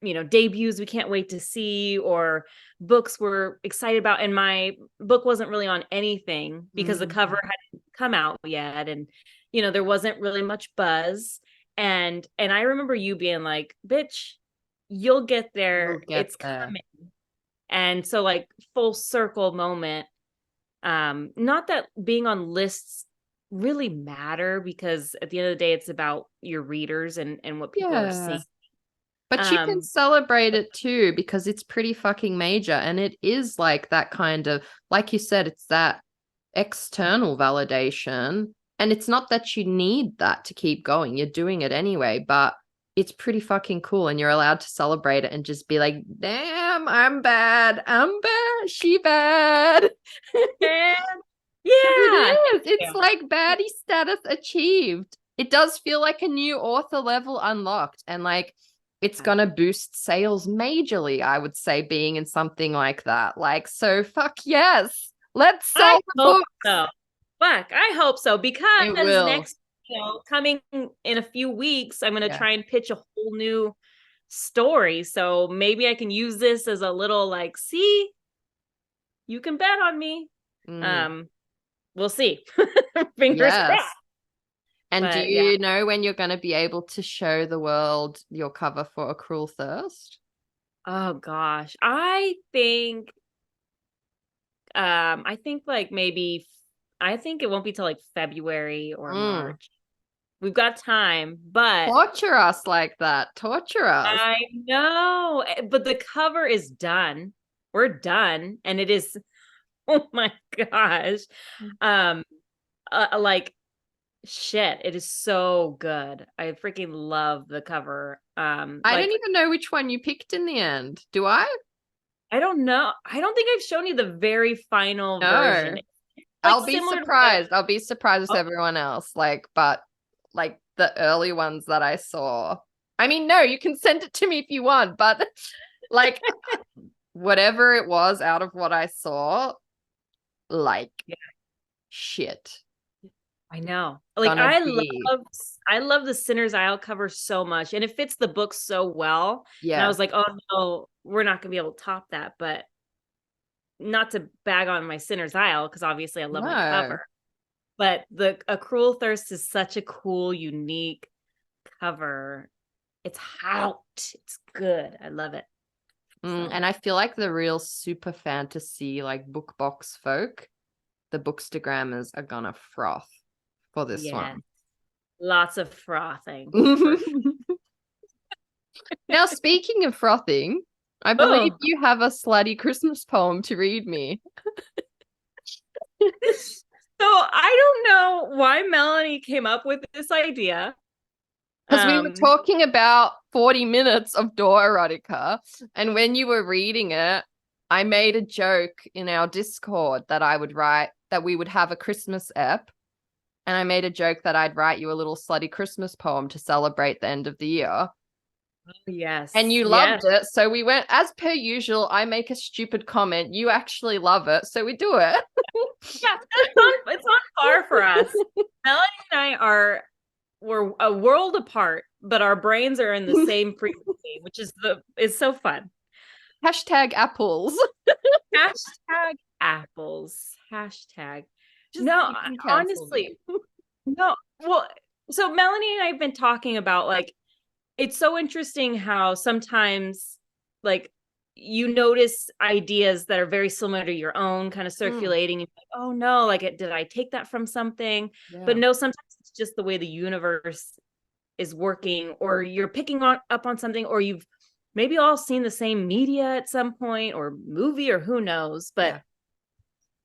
debuts we can't wait to see, or books we're excited about, and my book wasn't really on anything because the cover hadn't come out yet, and there wasn't really much buzz. And I remember you being like, bitch, you'll get We'll there, get it's there. coming. And so like, full circle moment. Not that being on lists really matter, because at the end of the day it's about your readers and what people are Yeah. seeing. But you can um celebrate it too, because it's pretty fucking major. And it is like that kind of, like you said, it's that external validation. And it's not that you need that to keep going. You're doing it anyway. But it's pretty fucking cool, and you're allowed to celebrate it and just be like, damn, I'm bad, she bad. And It yeah. is. It's Yeah. like baddie status achieved. It does feel like a new author level unlocked, and like it's gonna boost sales majorly, I would say, being in something like that. Like, so fuck yes. Let's I sell the hope book. so. Fuck, I hope so because It will. next, coming in a few weeks, I'm gonna Yeah. try and pitch a whole new story. So maybe I can use this as a little like, see, you can bet on me. Mm, We'll see. Fingers yes. crossed. And do But yeah. you know when you're going to be able to show the world your cover for A Cruel Thirst? Oh gosh. I think like maybe I think it won't be till like February or March. We've got time, but Torture us like that. Torture us. I know, but the cover is done. We're done, and it is. Oh my gosh, um, like shit, it is so good. I freaking love the cover. I don't Like even know which one you picked in the end. Do I? I don't know. I don't think I've shown you the very final No. version. It's like I'll be similar to surprised. I'll be surprised as oh, everyone else. Like, but like the early ones that I saw. I mean, no, you can send it to me if you want, but like whatever it was out of what I saw, like yeah. shit. I know. Like Gonna be I love the Sinner's Isle cover so much, and it fits the book so well. And I yeah. was like, oh no, we're not gonna be able to top that. But not to bag on my Sinner's Isle, because obviously I love my No. cover. But the A Cruel Thirst is such a cool, unique cover. It's hot. It's good. I love it. And I feel like the real super fantasy, like book box folk, the bookstagrammers are gonna froth for this yeah, one. lots of frothing. For Now, speaking of frothing, I believe oh, you have a slutty Christmas poem to read me. so I don't know why Melanie came up with this idea. Because we were talking about 40 minutes of door erotica, and when you were reading it, I made a joke in our Discord that I would write that we would have a Christmas ep, and I made a joke that I'd write you a little slutty Christmas poem to celebrate the end of the year. yes. And you loved it, so we went, as per usual, I make a stupid comment, you actually love it, so we do it. Yeah, it's on par for us. Melanie and I we're a world apart, but our brains are in the same frequency, which is so fun. Hashtag apples. Hashtag apples. Hashtag. Just No, honestly. no. Well, so Melanie and I have been talking about like, it's so interesting how sometimes like you notice ideas that are very similar to your own kind of circulating. And like, oh no, like did I take that from something? Yeah. But no, sometimes it's just the way the universe is working, or you're picking up on something, or you've maybe all seen the same media at some point or movie, or who knows. But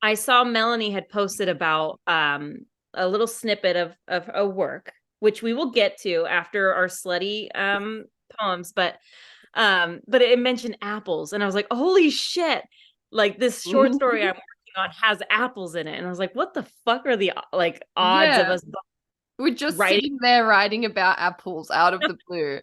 I saw Melanie had posted about a little snippet of a work, which we will get to after our slutty poems, but it mentioned apples, and I was like, holy shit, like this short story I'm working on has apples in it. And I was like, what the fuck are the like odds of us we're just writing sitting there writing about apples out of the blue?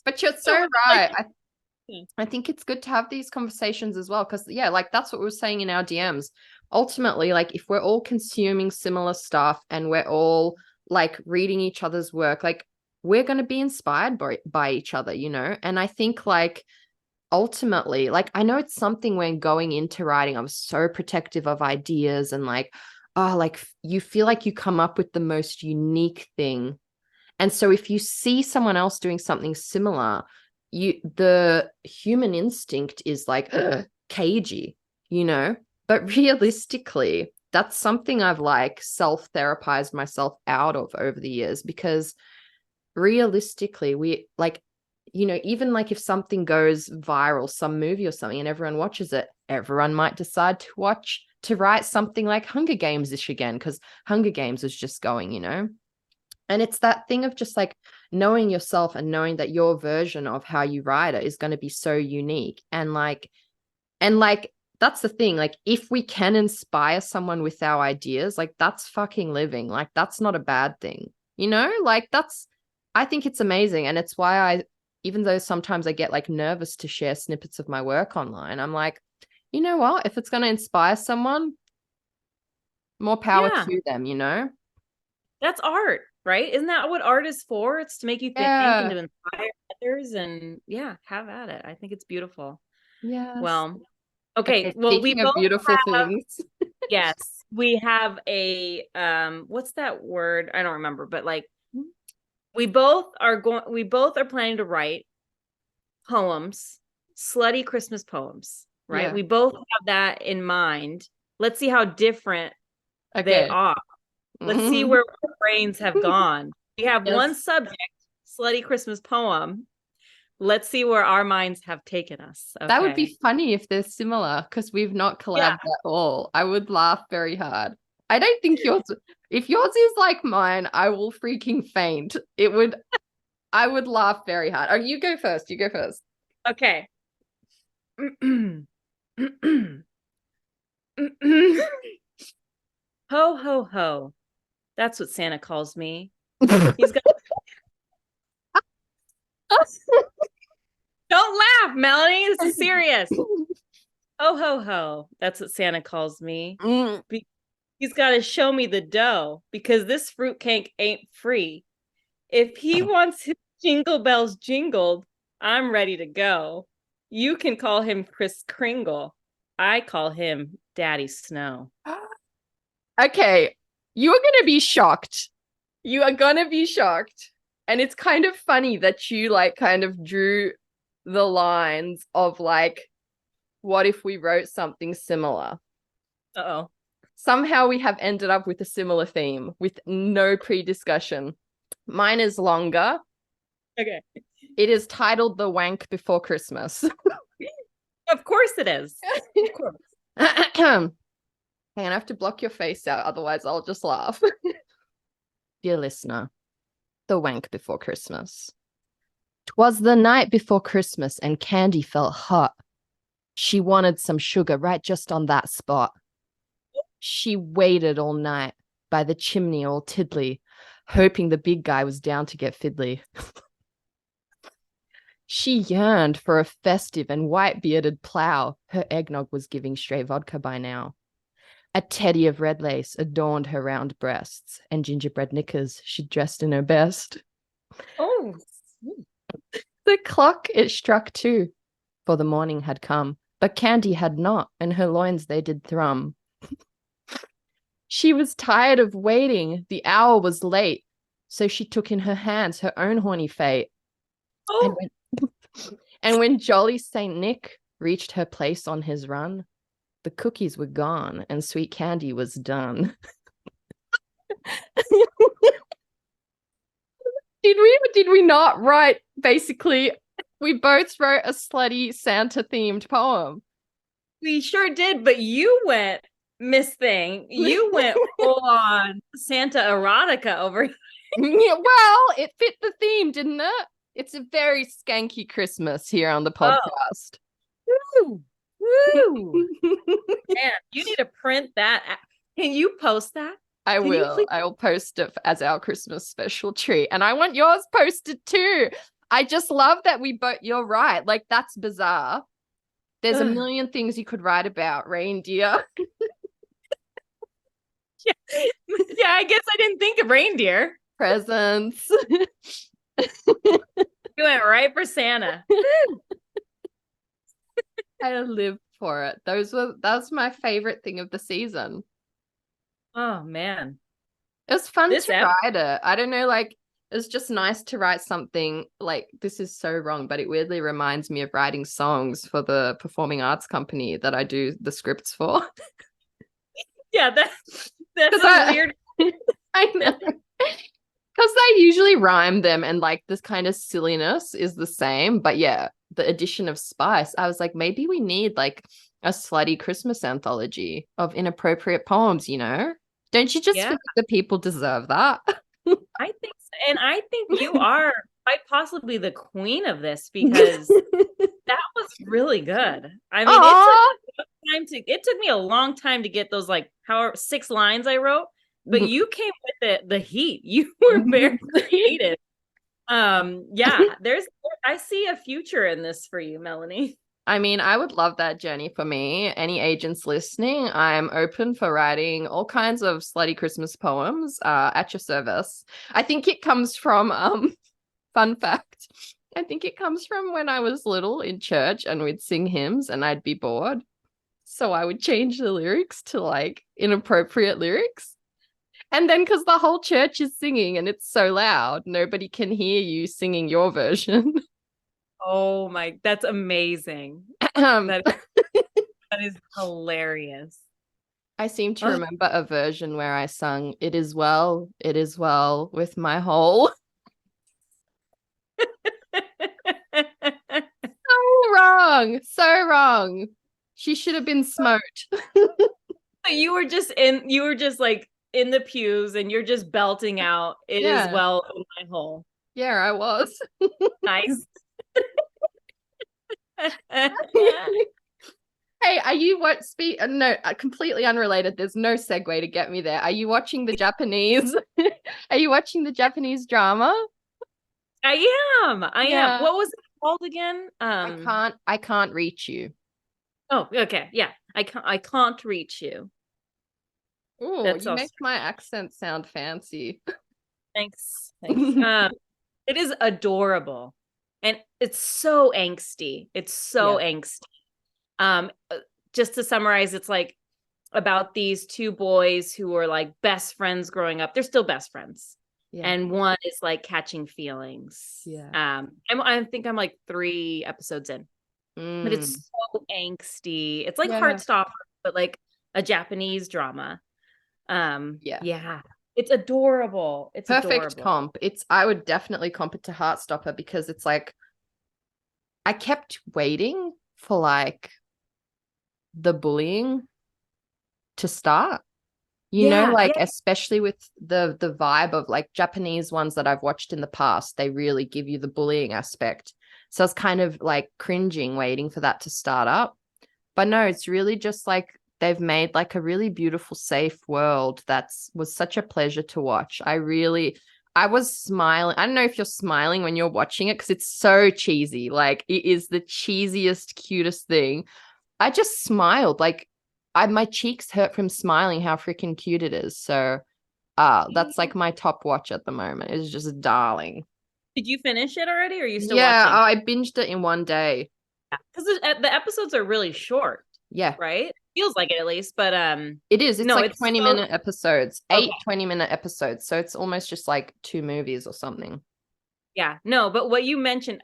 But you're so right. like, I think it's good to have these conversations as well, because yeah, like that's what we were saying in our DMs. Ultimately, like if we're all consuming similar stuff and we're all like reading each other's work, like we're going to be inspired by each other, you know? And I think like ultimately, like I know it's something when going into writing, I'm so protective of ideas and like, oh, like you feel like you come up with the most unique thing. And so if you see someone else doing something similar, the human instinct is like cagey, you know? But realistically, that's something I've like self-therapized myself out of over the years, because realistically, we like, you know, even like if something goes viral, some movie or something, and everyone watches it, everyone might decide to write something like Hunger Games-ish again, because Hunger Games is just going, you know? And it's that thing of just like knowing yourself and knowing that your version of how you write it is going to be so unique. And like that's the thing. Like, if we can inspire someone with our ideas, like, that's fucking living. Like, that's not a bad thing, you know? Like, I think it's amazing. And it's why even though sometimes I get like nervous to share snippets of my work online, I'm like, you know what? If it's going to inspire someone, more power Yeah. to them, you know? That's art, right? Isn't that what art is for? It's to make you think and to inspire others, and yeah, have at it. I think it's beautiful. Yes. Well, okay. Well, we speaking of both beautiful have, things. yes, we have a what's that word? I don't remember, but like we both are planning to write poems, slutty Christmas poems, right? Yeah. We both have that in mind. Let's see how different they Okay. are. Let's see where our brains have gone. We have Yes. one subject, slutty Christmas poem. Let's see where our minds have taken us. Okay. That would be funny if they're similar, because we've not collabed at all. I would laugh very hard. I don't think if yours is like mine, I will freaking faint. I would laugh very hard. Oh, you go first. You go first. Okay. Ho, ho, ho. That's what Santa calls me. He's got. Don't laugh, Melanie. This is serious. Ho, ho, ho. That's what Santa calls me. He's got to show me the dough, because this fruitcake ain't free. If he wants his jingle bells jingled, I'm ready to go. You can call him Kris Kringle. I call him Daddy Snow. Okay, you are going to be shocked. You are going to be shocked. And it's kind of funny that you like kind of drew the lines of like, what if we wrote something similar? Uh-oh. Somehow we have ended up with a similar theme with no pre-discussion. Mine is longer. Okay. It is titled The Wank Before Christmas. Of course it is. Of course. Hang on, I have to block your face out, otherwise I'll just laugh. Dear listener, The Wank Before Christmas. 'Twas the night before Christmas and Candy felt hot. She wanted some sugar right just on that spot. She waited all night by the chimney all tiddly, hoping the big guy was down to get fiddly. She yearned for a festive and white-bearded plow. Her eggnog was giving straight vodka by now. A teddy of red lace adorned her round breasts, and gingerbread knickers she dressed in her best. Oh. The clock, it struck 2, for the morning had come, but Candy had not, and her loins they did thrum. She was tired of waiting, the hour was late, so she took in her hands her own horny fate. Oh. And when jolly Saint Nick reached her place on his run, the cookies were gone and sweet Candy was done. Did we not write, basically, we both wrote a slutty Santa-themed poem. We sure did, but you went, Miss Thing, you went full on Santa erotica over here. Yeah, well, it fit the theme, didn't it? It's a very skanky Christmas here on the podcast. Woo! Woo! Man, you need to print that. Can you post that? I will. I will post it as our Christmas special treat. And I want yours posted too. I just love that you're right. Like, that's bizarre. There's a million things you could write about reindeer. Yeah, I guess I didn't think of reindeer. Presents. You went right for Santa. I live for it. That was my favorite thing of the season. Oh man. It was fun to write it. I don't know, like, it's just nice to write something. Like, this is so wrong, but it weirdly reminds me of writing songs for the performing arts company that I do the scripts for. Yeah, that's so weird. I know. Because they usually rhyme them and like this kind of silliness is the same. But yeah, the addition of spice, I was like, maybe we need like a slutty Christmas anthology of inappropriate poems, you know? Don't you just feel like the people deserve that? I think And I think you are quite possibly the queen of this because that was really good. I mean, it took me a long time to get those like however 6 lines I wrote, but you came with the heat. You were very creative. Yeah, I see a future in this for you, Melanie. I mean, I would love that journey for me. Any agents listening, I'm open for writing all kinds of slutty Christmas poems at your service. I think it comes from, fun fact, I think it comes from when I was little in church and we'd sing hymns and I'd be bored. So I would change the lyrics to like inappropriate lyrics. And then because the whole church is singing and it's so loud, nobody can hear you singing your version. Oh my, that's amazing. Um, That is hilarious. I seem to remember a version where I sung it is well with my whole. So wrong. She should have been smoked. You were just like in the pews and you're just belting out it is well in my hole. Yeah, I was. Nice. Hey, are you no, completely unrelated. There's no segue to get me there. Are you watching the Japanese? Are you watching the Japanese drama? I am. What was it called again? I can't reach you. Oh, okay. Yeah. I can't reach you. Oh, you awesome. Make my accent sound fancy. Thanks. It is adorable. And it's so angsty. It's so angsty. Just to summarize, it's like about these 2 boys who were like best friends growing up. They're still best friends. Yeah. And one is like catching feelings. Yeah. I think I'm like 3 episodes in. But it's so angsty. It's like Heartstopper, but like a Japanese drama. Yeah. It's adorable. It's perfect adorable. Comp. I would definitely comp it to Heartstopper because it's like I kept waiting for like the bullying to start. You know, like especially with the vibe of like Japanese ones that I've watched in the past, they really give you the bullying aspect. So I was kind of like cringing, waiting for that to start up. But no, it's really just like they've made like a really beautiful, safe world was such a pleasure to watch. I was smiling. I don't know if you're smiling when you're watching it because it's so cheesy. Like it is the cheesiest, cutest thing. I just smiled. Like my cheeks hurt from smiling how freaking cute it is. So that's like my top watch at the moment. It's just darling. Did you finish it already or are you still watching? Yeah, I binged it in one day. Because the episodes are really short. Yeah. Right? Feels like it at least, but it is. It's like 20-minute episodes. 8 20-minute episodes. So it's almost just like 2 movies or something. Yeah. No, but what you mentioned,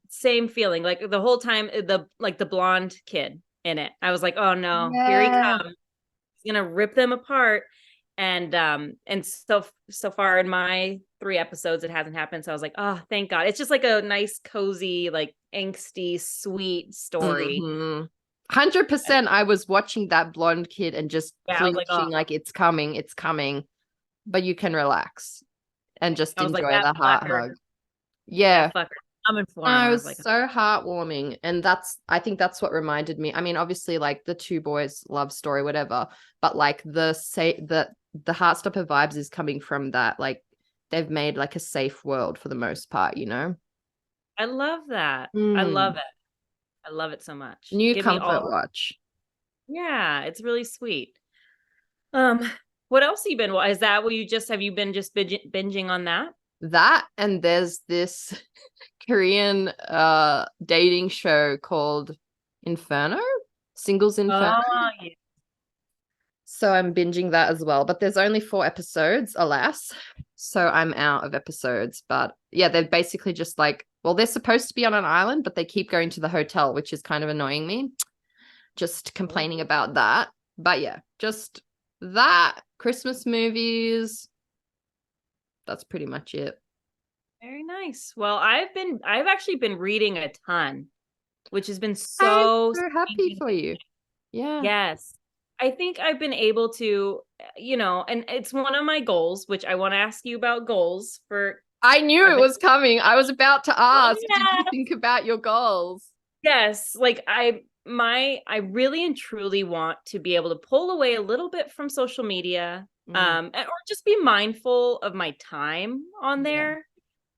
same feeling. Like the whole time the blonde kid in it. I was like, oh no, here he comes. He's gonna rip them apart. And so far in my 3 episodes, it hasn't happened. So I was like, oh, thank God. It's just like a nice, cozy, like angsty, sweet story. 100%. I was watching that blonde kid and just clenching like it's coming. But you can relax and just enjoy the heart hug. Yeah. I'm informed. It was like, so heartwarming. And I think that's what reminded me. I mean, obviously, like the 2 boys' love story, whatever, but like the Heartstopper vibes is coming from that. Like they've made like a safe world for the most part, you know? I love that. I love it. I love it so much. New comfort watch. Yeah, it's really sweet. What else have you been? Is that what have you been just binging on that? That, and there's this Korean dating show called Inferno, Singles Inferno. Oh, yeah. So I'm binging that as well, but there's only 4 episodes, alas. So I'm out of episodes, but yeah, they're basically just like, well, they're supposed to be on an island, but they keep going to the hotel, which is kind of annoying me. Just complaining about that. But yeah, just that, Christmas movies. That's pretty much it. Very nice. Well, I've actually been reading a ton, which has been so happy for you. Yeah. Yes. I think I've been able to, and it's one of my goals, which I want to ask you about goals for I knew it was coming. I was about to ask, did yeah. you think about your goals? Yes, like I really and truly want to be able to pull away a little bit from social media, or just be mindful of my time on there,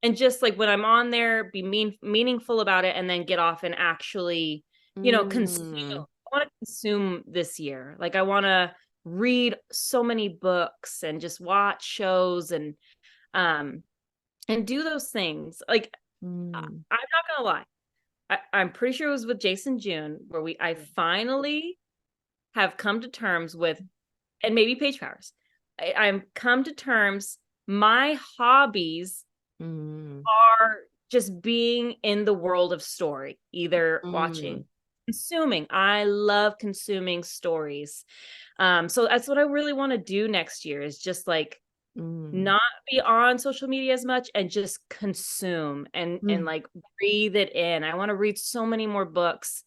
and just like when I'm on there, be meaningful about it, and then get off and actually, consume. I want to consume this year. Like I want to read so many books and just watch shows and do those things. Like I'm not gonna lie. I'm pretty sure it was with Jason June where I finally have come to terms with, and maybe Paige Powers. I'm come to terms. My hobbies are just being in the world of story, either watching, consuming. I love consuming stories. So that's what I really want to do next year, is just like not be on social media as much and just consume and like breathe it in. I want to read so many more books.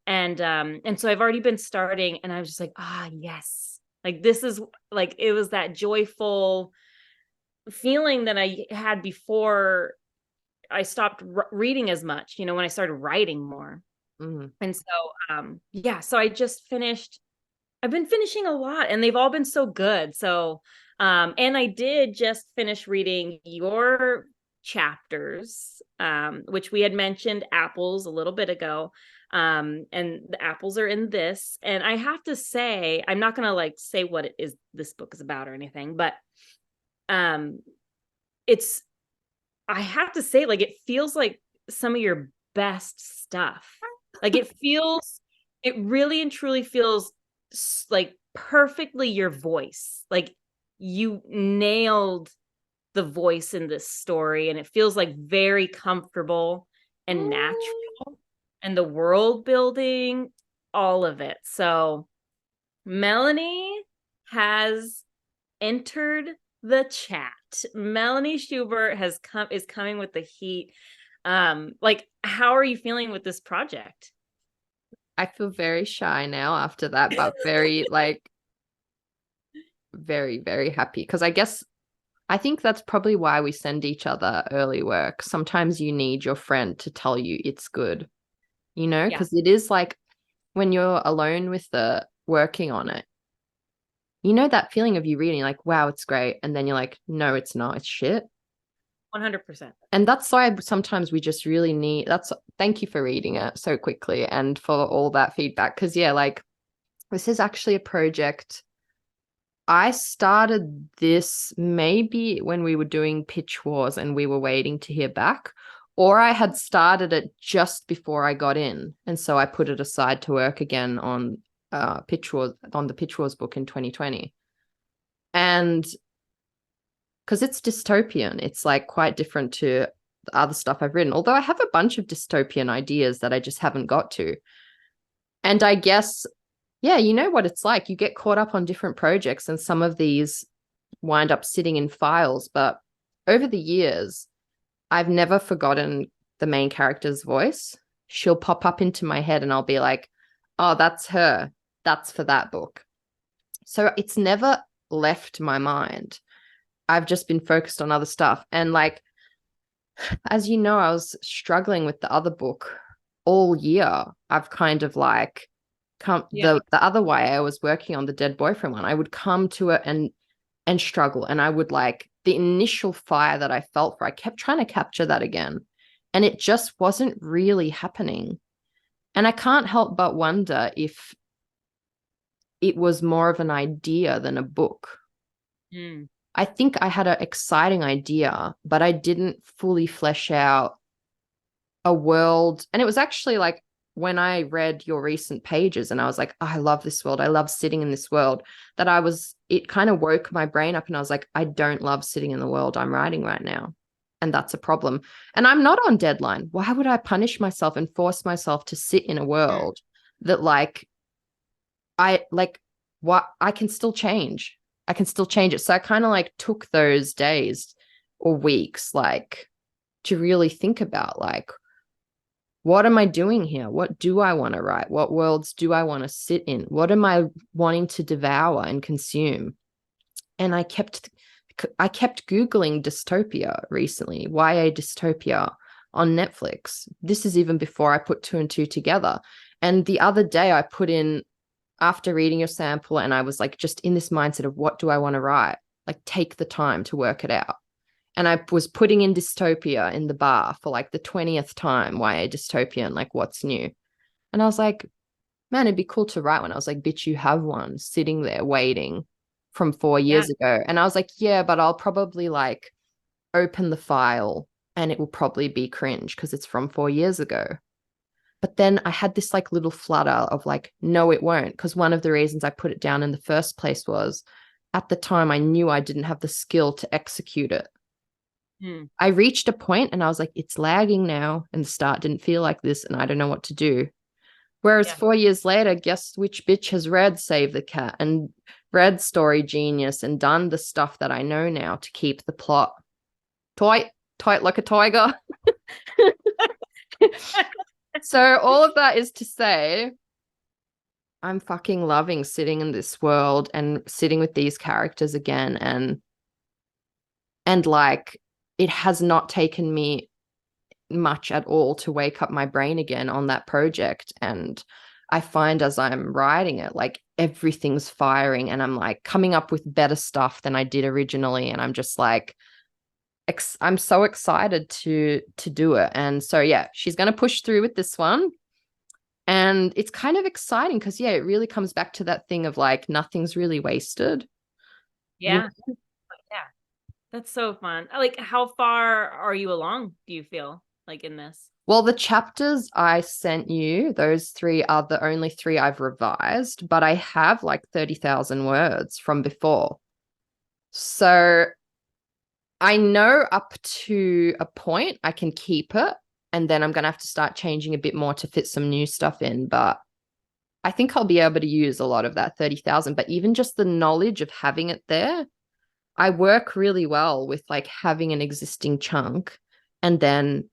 And so I've already been starting, and I was just like, yes. Like this is like, it was that joyful feeling that I had before I stopped reading as much, when I started writing more. And so, so I just finished, I've been finishing a lot, and they've all been so good. So, and I did just finish reading your chapters, which we had mentioned apples a little bit ago. And the apples are in this. And I have to say, I'm not going to like say what it is this book is about or anything, but I have to say, like, it feels like some of your best stuff. Like it really and truly feels like perfectly your voice. Like you nailed the voice in this story, and it feels like very comfortable and natural, and the world building, all of it. So Melanie has entered the chat. Melanie Schubert is coming with the heat. Like, how are you feeling with this project? I feel very shy now after that, but very like very, very happy, because I think that's probably why we send each other early work. Sometimes you need your friend to tell you it's good, because it is like when you're alone with the working on it, that feeling of you reading like, wow, it's great. And then you're like, no, it's not, it's shit. 100%. And that's why sometimes we just really need, thank you for reading it so quickly and for all that feedback. Because like this is actually a project. I started this maybe when we were doing Pitch Wars and we were waiting to hear back, or I had started it just before I got in. And so I put it aside to work again on Pitch Wars, on the Pitch Wars book in 2020. And because it's dystopian, it's like quite different to the other stuff I've written. Although I have a bunch of dystopian ideas that I just haven't got to. And I guess, yeah, you know what it's like. You get caught up on different projects, and some of these wind up sitting in files. But over the years, I've never forgotten the main character's voice. She'll pop up into my head and I'll be like, oh, that's her. That's for that book. So it's never left my mind. I've just been focused on other stuff. And like, as you know, I was struggling with the other book all year. I've kind of like the other way I was working on the dead boyfriend one. I would come to it and struggle. And I would like the initial fire that I felt for, I kept trying to capture that again. And it just wasn't really happening. And I can't help but wonder if it was more of an idea than a book. I think I had an exciting idea, but I didn't fully flesh out a world. And it was actually like when I read your recent pages and I was like, oh, I love this world. I love sitting in this world, that it kind of woke my brain up, and I was like, I don't love sitting in the world I'm writing right now. And that's a problem. And I'm not on deadline. Why would I punish myself and force myself to sit in a world that like, I can still change. I can still change it. So I kind of like took those days or weeks like to really think about like, what am I doing here? What do I want to write? What worlds do I want to sit in? What am I wanting to devour and consume? And I kept I kept Googling dystopia recently, YA dystopia on Netflix. This is even before I put two and two together. And the other day I put in, after reading your sample, and I was like just in this mindset of what do I want to write? Like take the time to work it out. And I was putting in dystopia in the bar for like the 20th time, YA dystopia, and like what's new. And I was like, man, it'd be cool to write one. I was like, bitch, you have one sitting there waiting from 4 years ago. And I was like, yeah, but I'll probably like open the file and it will probably be cringe because it's from 4 years ago. But then I had this like little flutter of like, no, it won't. Because one of the reasons I put it down in the first place was at the time I knew I didn't have the skill to execute it. I reached a point and I was like, it's lagging now. And the start didn't feel like this. And I don't know what to do. Whereas 4 years later, guess which bitch has read Save the Cat and read Story Genius and done the stuff that I know now to keep the plot tight like a tiger. So all of that is to say, I'm fucking loving sitting in this world and sitting with these characters again. And like, it has not taken me much at all to wake up my brain again on that project. And I find as I'm writing it, like everything's firing and I'm like coming up with better stuff than I did originally. And I'm just like, I'm so excited to do it. And so, yeah, she's going to push through with this one. And it's kind of exciting because, yeah, it really comes back to that thing of like, nothing's really wasted. Yeah. Yeah. That's so fun. Like, how far are you along, do you feel like in this? Well, the chapters I sent you, those 3 are the only 3 I've revised, but I have like 30,000 words from before. So I know up to a point I can keep it, and then I'm going to have to start changing a bit more to fit some new stuff in. But I think I'll be able to use a lot of that 30,000. But even just the knowledge of having it there, I work really well with like having an existing chunk and then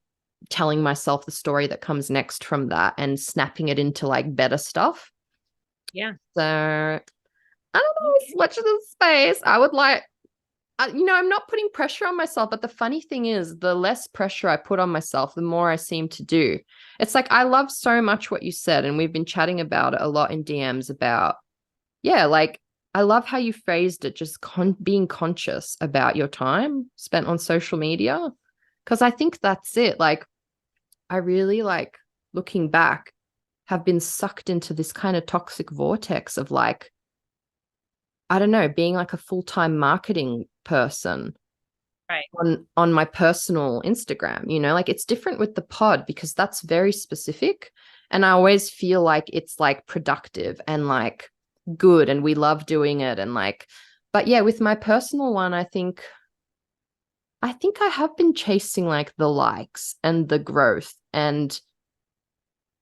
telling myself the story that comes next from that and snapping it into like better stuff. Yeah. So I don't know, watch the space. I would like, I'm not putting pressure on myself, but the funny thing is the less pressure I put on myself, the more I seem to do. It's like, I love so much what you said. And we've been chatting about it a lot in DMs about, yeah, like, I love how you phrased it, just being conscious about your time spent on social media. Because I think that's it. Like, I really, like, looking back, have been sucked into this kind of toxic vortex of like, I don't know, being like a full-time marketing person on my personal Instagram, like it's different with the pod because that's very specific. And I always feel like it's like productive and like good and we love doing it. And like, but yeah, with my personal one, I think I have been chasing like the likes and the growth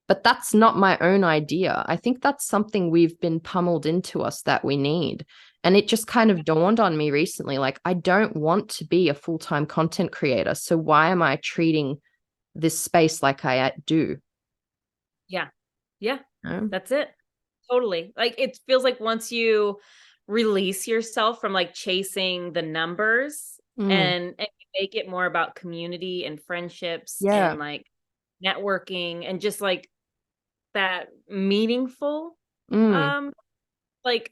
but that's not my own idea. I think that's something we've been pummeled into us that we need. And it just kind of dawned on me recently, like, I don't want to be a full-time content creator. So why am I treating this space like I do? Yeah. Yeah. That's it. Totally. Like, it feels like once you release yourself from like chasing the numbers and you make it more about community and friendships and like networking and just like that meaningful like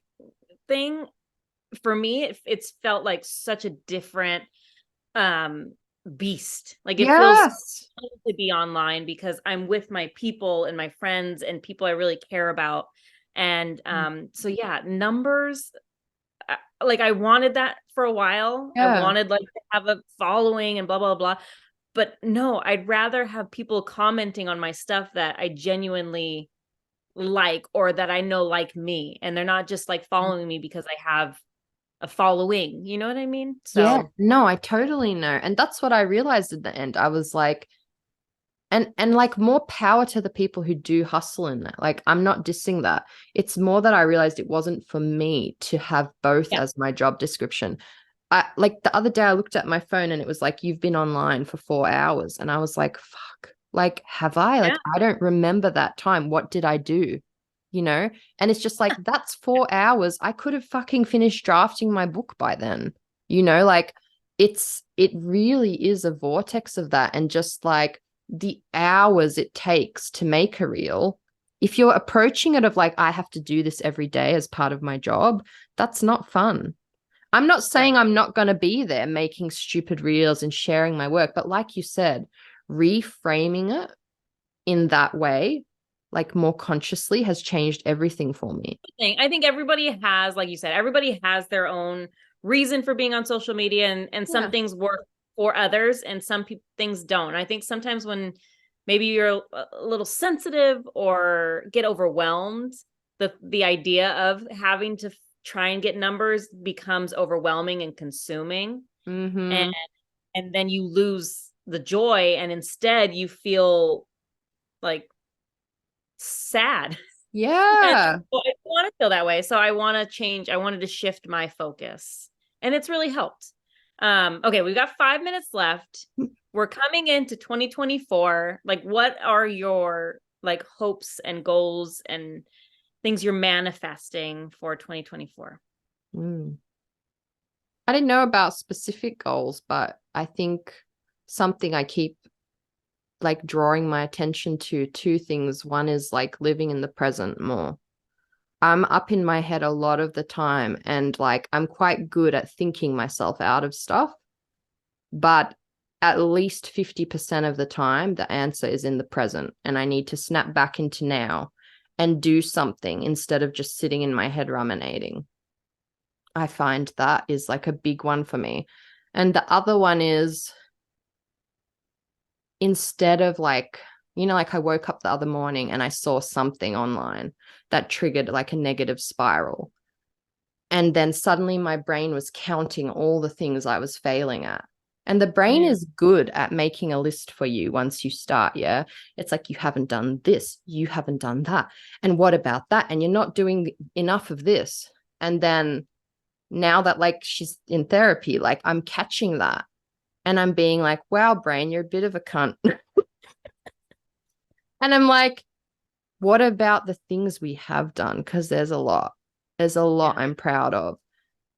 thing, for me it's felt like such a different beast. Like it feels fun to be online because I'm with my people and my friends and people I really care about. And so yeah, numbers, like I wanted that for a while. I wanted like to have a following and blah blah blah. But no, I'd rather have people commenting on my stuff that I genuinely like or that I know like me. And they're not just like following me because I have a following. You know what I mean? So yeah, no, I totally know. And that's what I realized at the end. I was like, and like more power to the people who do hustle in that. Like, I'm not dissing that. It's more that I realized it wasn't for me to have both as my job description. Like the other day I looked at my phone and it was like, you've been online for 4 hours. And I was like, fuck, like, have I? Like, I don't remember that time. What did I do? And it's just like, that's 4 hours. I could have fucking finished drafting my book by then. You know, like it really is a vortex of that. And just like the hours it takes to make a reel, if you're approaching it of like, I have to do this every day as part of my job, that's not fun. I'm not saying I'm not going to be there making stupid reels and sharing my work, but like you said, reframing it in that way, like more consciously, has changed everything for me. I think everybody has, like you said, everybody has their own reason for being on social media, and some things work for others and some things don't. I think sometimes when maybe you're a little sensitive or get overwhelmed, the idea of having to try and get numbers becomes overwhelming and consuming. Mm-hmm. And then you lose the joy, and instead you feel like sad. Yeah. Well, I want to feel that way. So I want to change. I wanted to shift my focus, and it's really helped. Okay, we've got 5 minutes left. We're coming into 2024. Like, what are your like hopes and goals and things you're manifesting for 2024? I didn't know about specific goals, but I think something I keep like drawing my attention to two things. One is like living in the present more. I'm up in my head a lot of the time, and like I'm quite good at thinking myself out of stuff, but at least 50% of the time the answer is in the present, and I need to snap back into now and do something instead of just sitting in my head ruminating. I find that is like a big one for me. And the other one is, instead of like, you know, like I woke up the other morning and I saw something online that triggered like a negative spiral. And then suddenly my brain was counting all the things I was failing at. And the brain is good at making a list for you once you start. Yeah. It's like, you haven't done this, you haven't done that. And what about that? And you're not doing enough of this. And then now that like she's in therapy, like I'm catching that. And I'm being like, wow, brain, you're a bit of a cunt. And I'm like, what about the things we have done? Because there's a lot. There's a lot I'm proud of.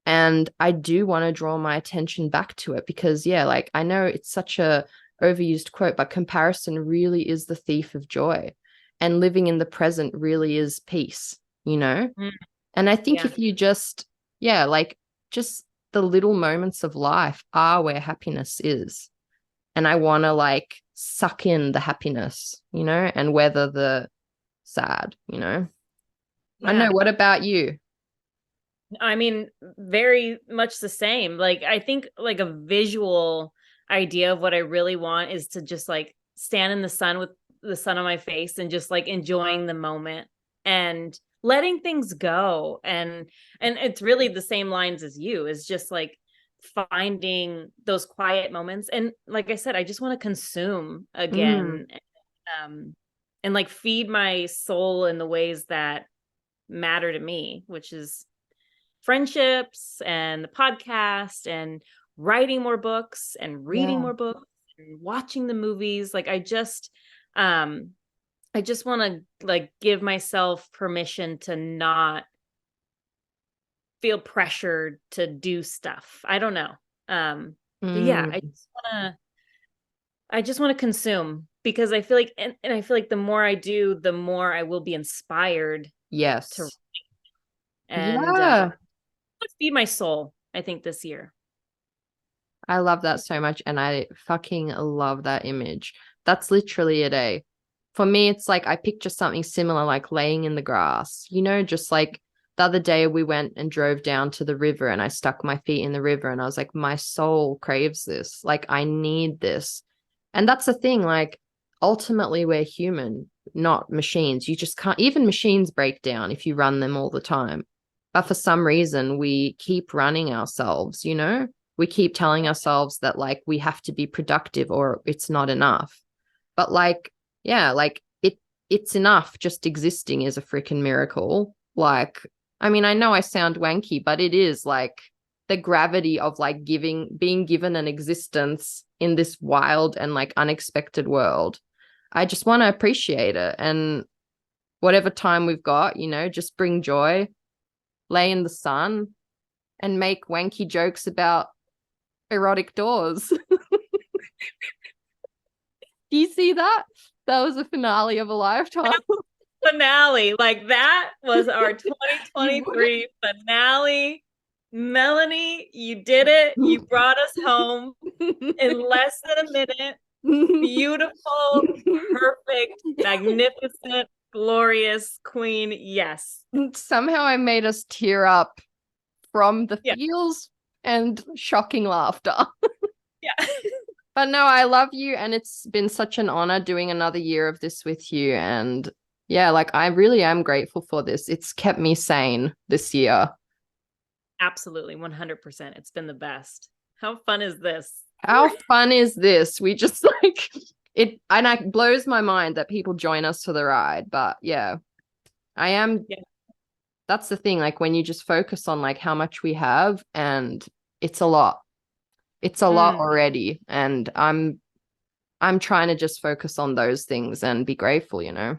And I do want to draw my attention back to it because, yeah, like I know it's such a overused quote, but comparison really is the thief of joy. And living in the present really is peace, you know? And I think if you just, like just the little moments of life are where happiness is. And I want to like suck in the happiness, you know, and weather the sad, you know. I know. What about you? I mean, very much the same. Like, I think like a visual idea of what I really want is to just like stand in the sun with the sun on my face and just like enjoying the moment and letting things go. And it's really the same lines as you, is just like finding those quiet moments. And like I said, I just want to consume again, and like feed my soul in the ways that matter to me, which is friendships and the podcast and writing more books and reading more books and watching the movies. Like I just want to like give myself permission to not feel pressured to do stuff. I don't know. But yeah, I just want to consume, because I feel like, and I feel like the more I do, the more I will be inspired. Yes. To and feed my soul, I think, this year. I love that so much. And I fucking love that image. That's literally a day. For me, it's like I picture something similar, like laying in the grass, you know, just like the other day we went and drove down to the river and I stuck my feet in the river and I was like, my soul craves this. Like, I need this. And that's the thing. Like, ultimately, we're human, not machines. You just can't, even machines break down if you run them all the time. But for some reason, we keep running ourselves, you know? We keep telling ourselves that, like, we have to be productive or it's not enough. But, like, yeah, like, it's enough. Just existing is a freaking miracle. Like, I mean, I know I sound wanky, but it is, like, the gravity of, like, being given an existence in this wild and, like, unexpected world. I just want to appreciate it. And whatever time we've got, you know, just bring joy, lay in the sun, and make wanky jokes about erotic doors. Do you see that? That was a finale of a lifetime. Finale. Like that was our 2023 finale. Melanie, you did it. You brought us home in less than a minute. Beautiful, perfect, magnificent, glorious queen. Yes. Somehow I made us tear up from the feels and shocking laughter. Yeah. But no, I love you, and it's been such an honor doing another year of this with you. And yeah, like I really am grateful for this. It's kept me sane this year. Absolutely, 100%. It's been the best. How fun is this? How fun is this? We just like it, and it blows my mind that people join us for the ride. But yeah, I am. Yeah. That's the thing. Like when you just focus on like how much we have, and it's a lot. It's a lot already, and I'm trying to just focus on those things and be grateful, you know.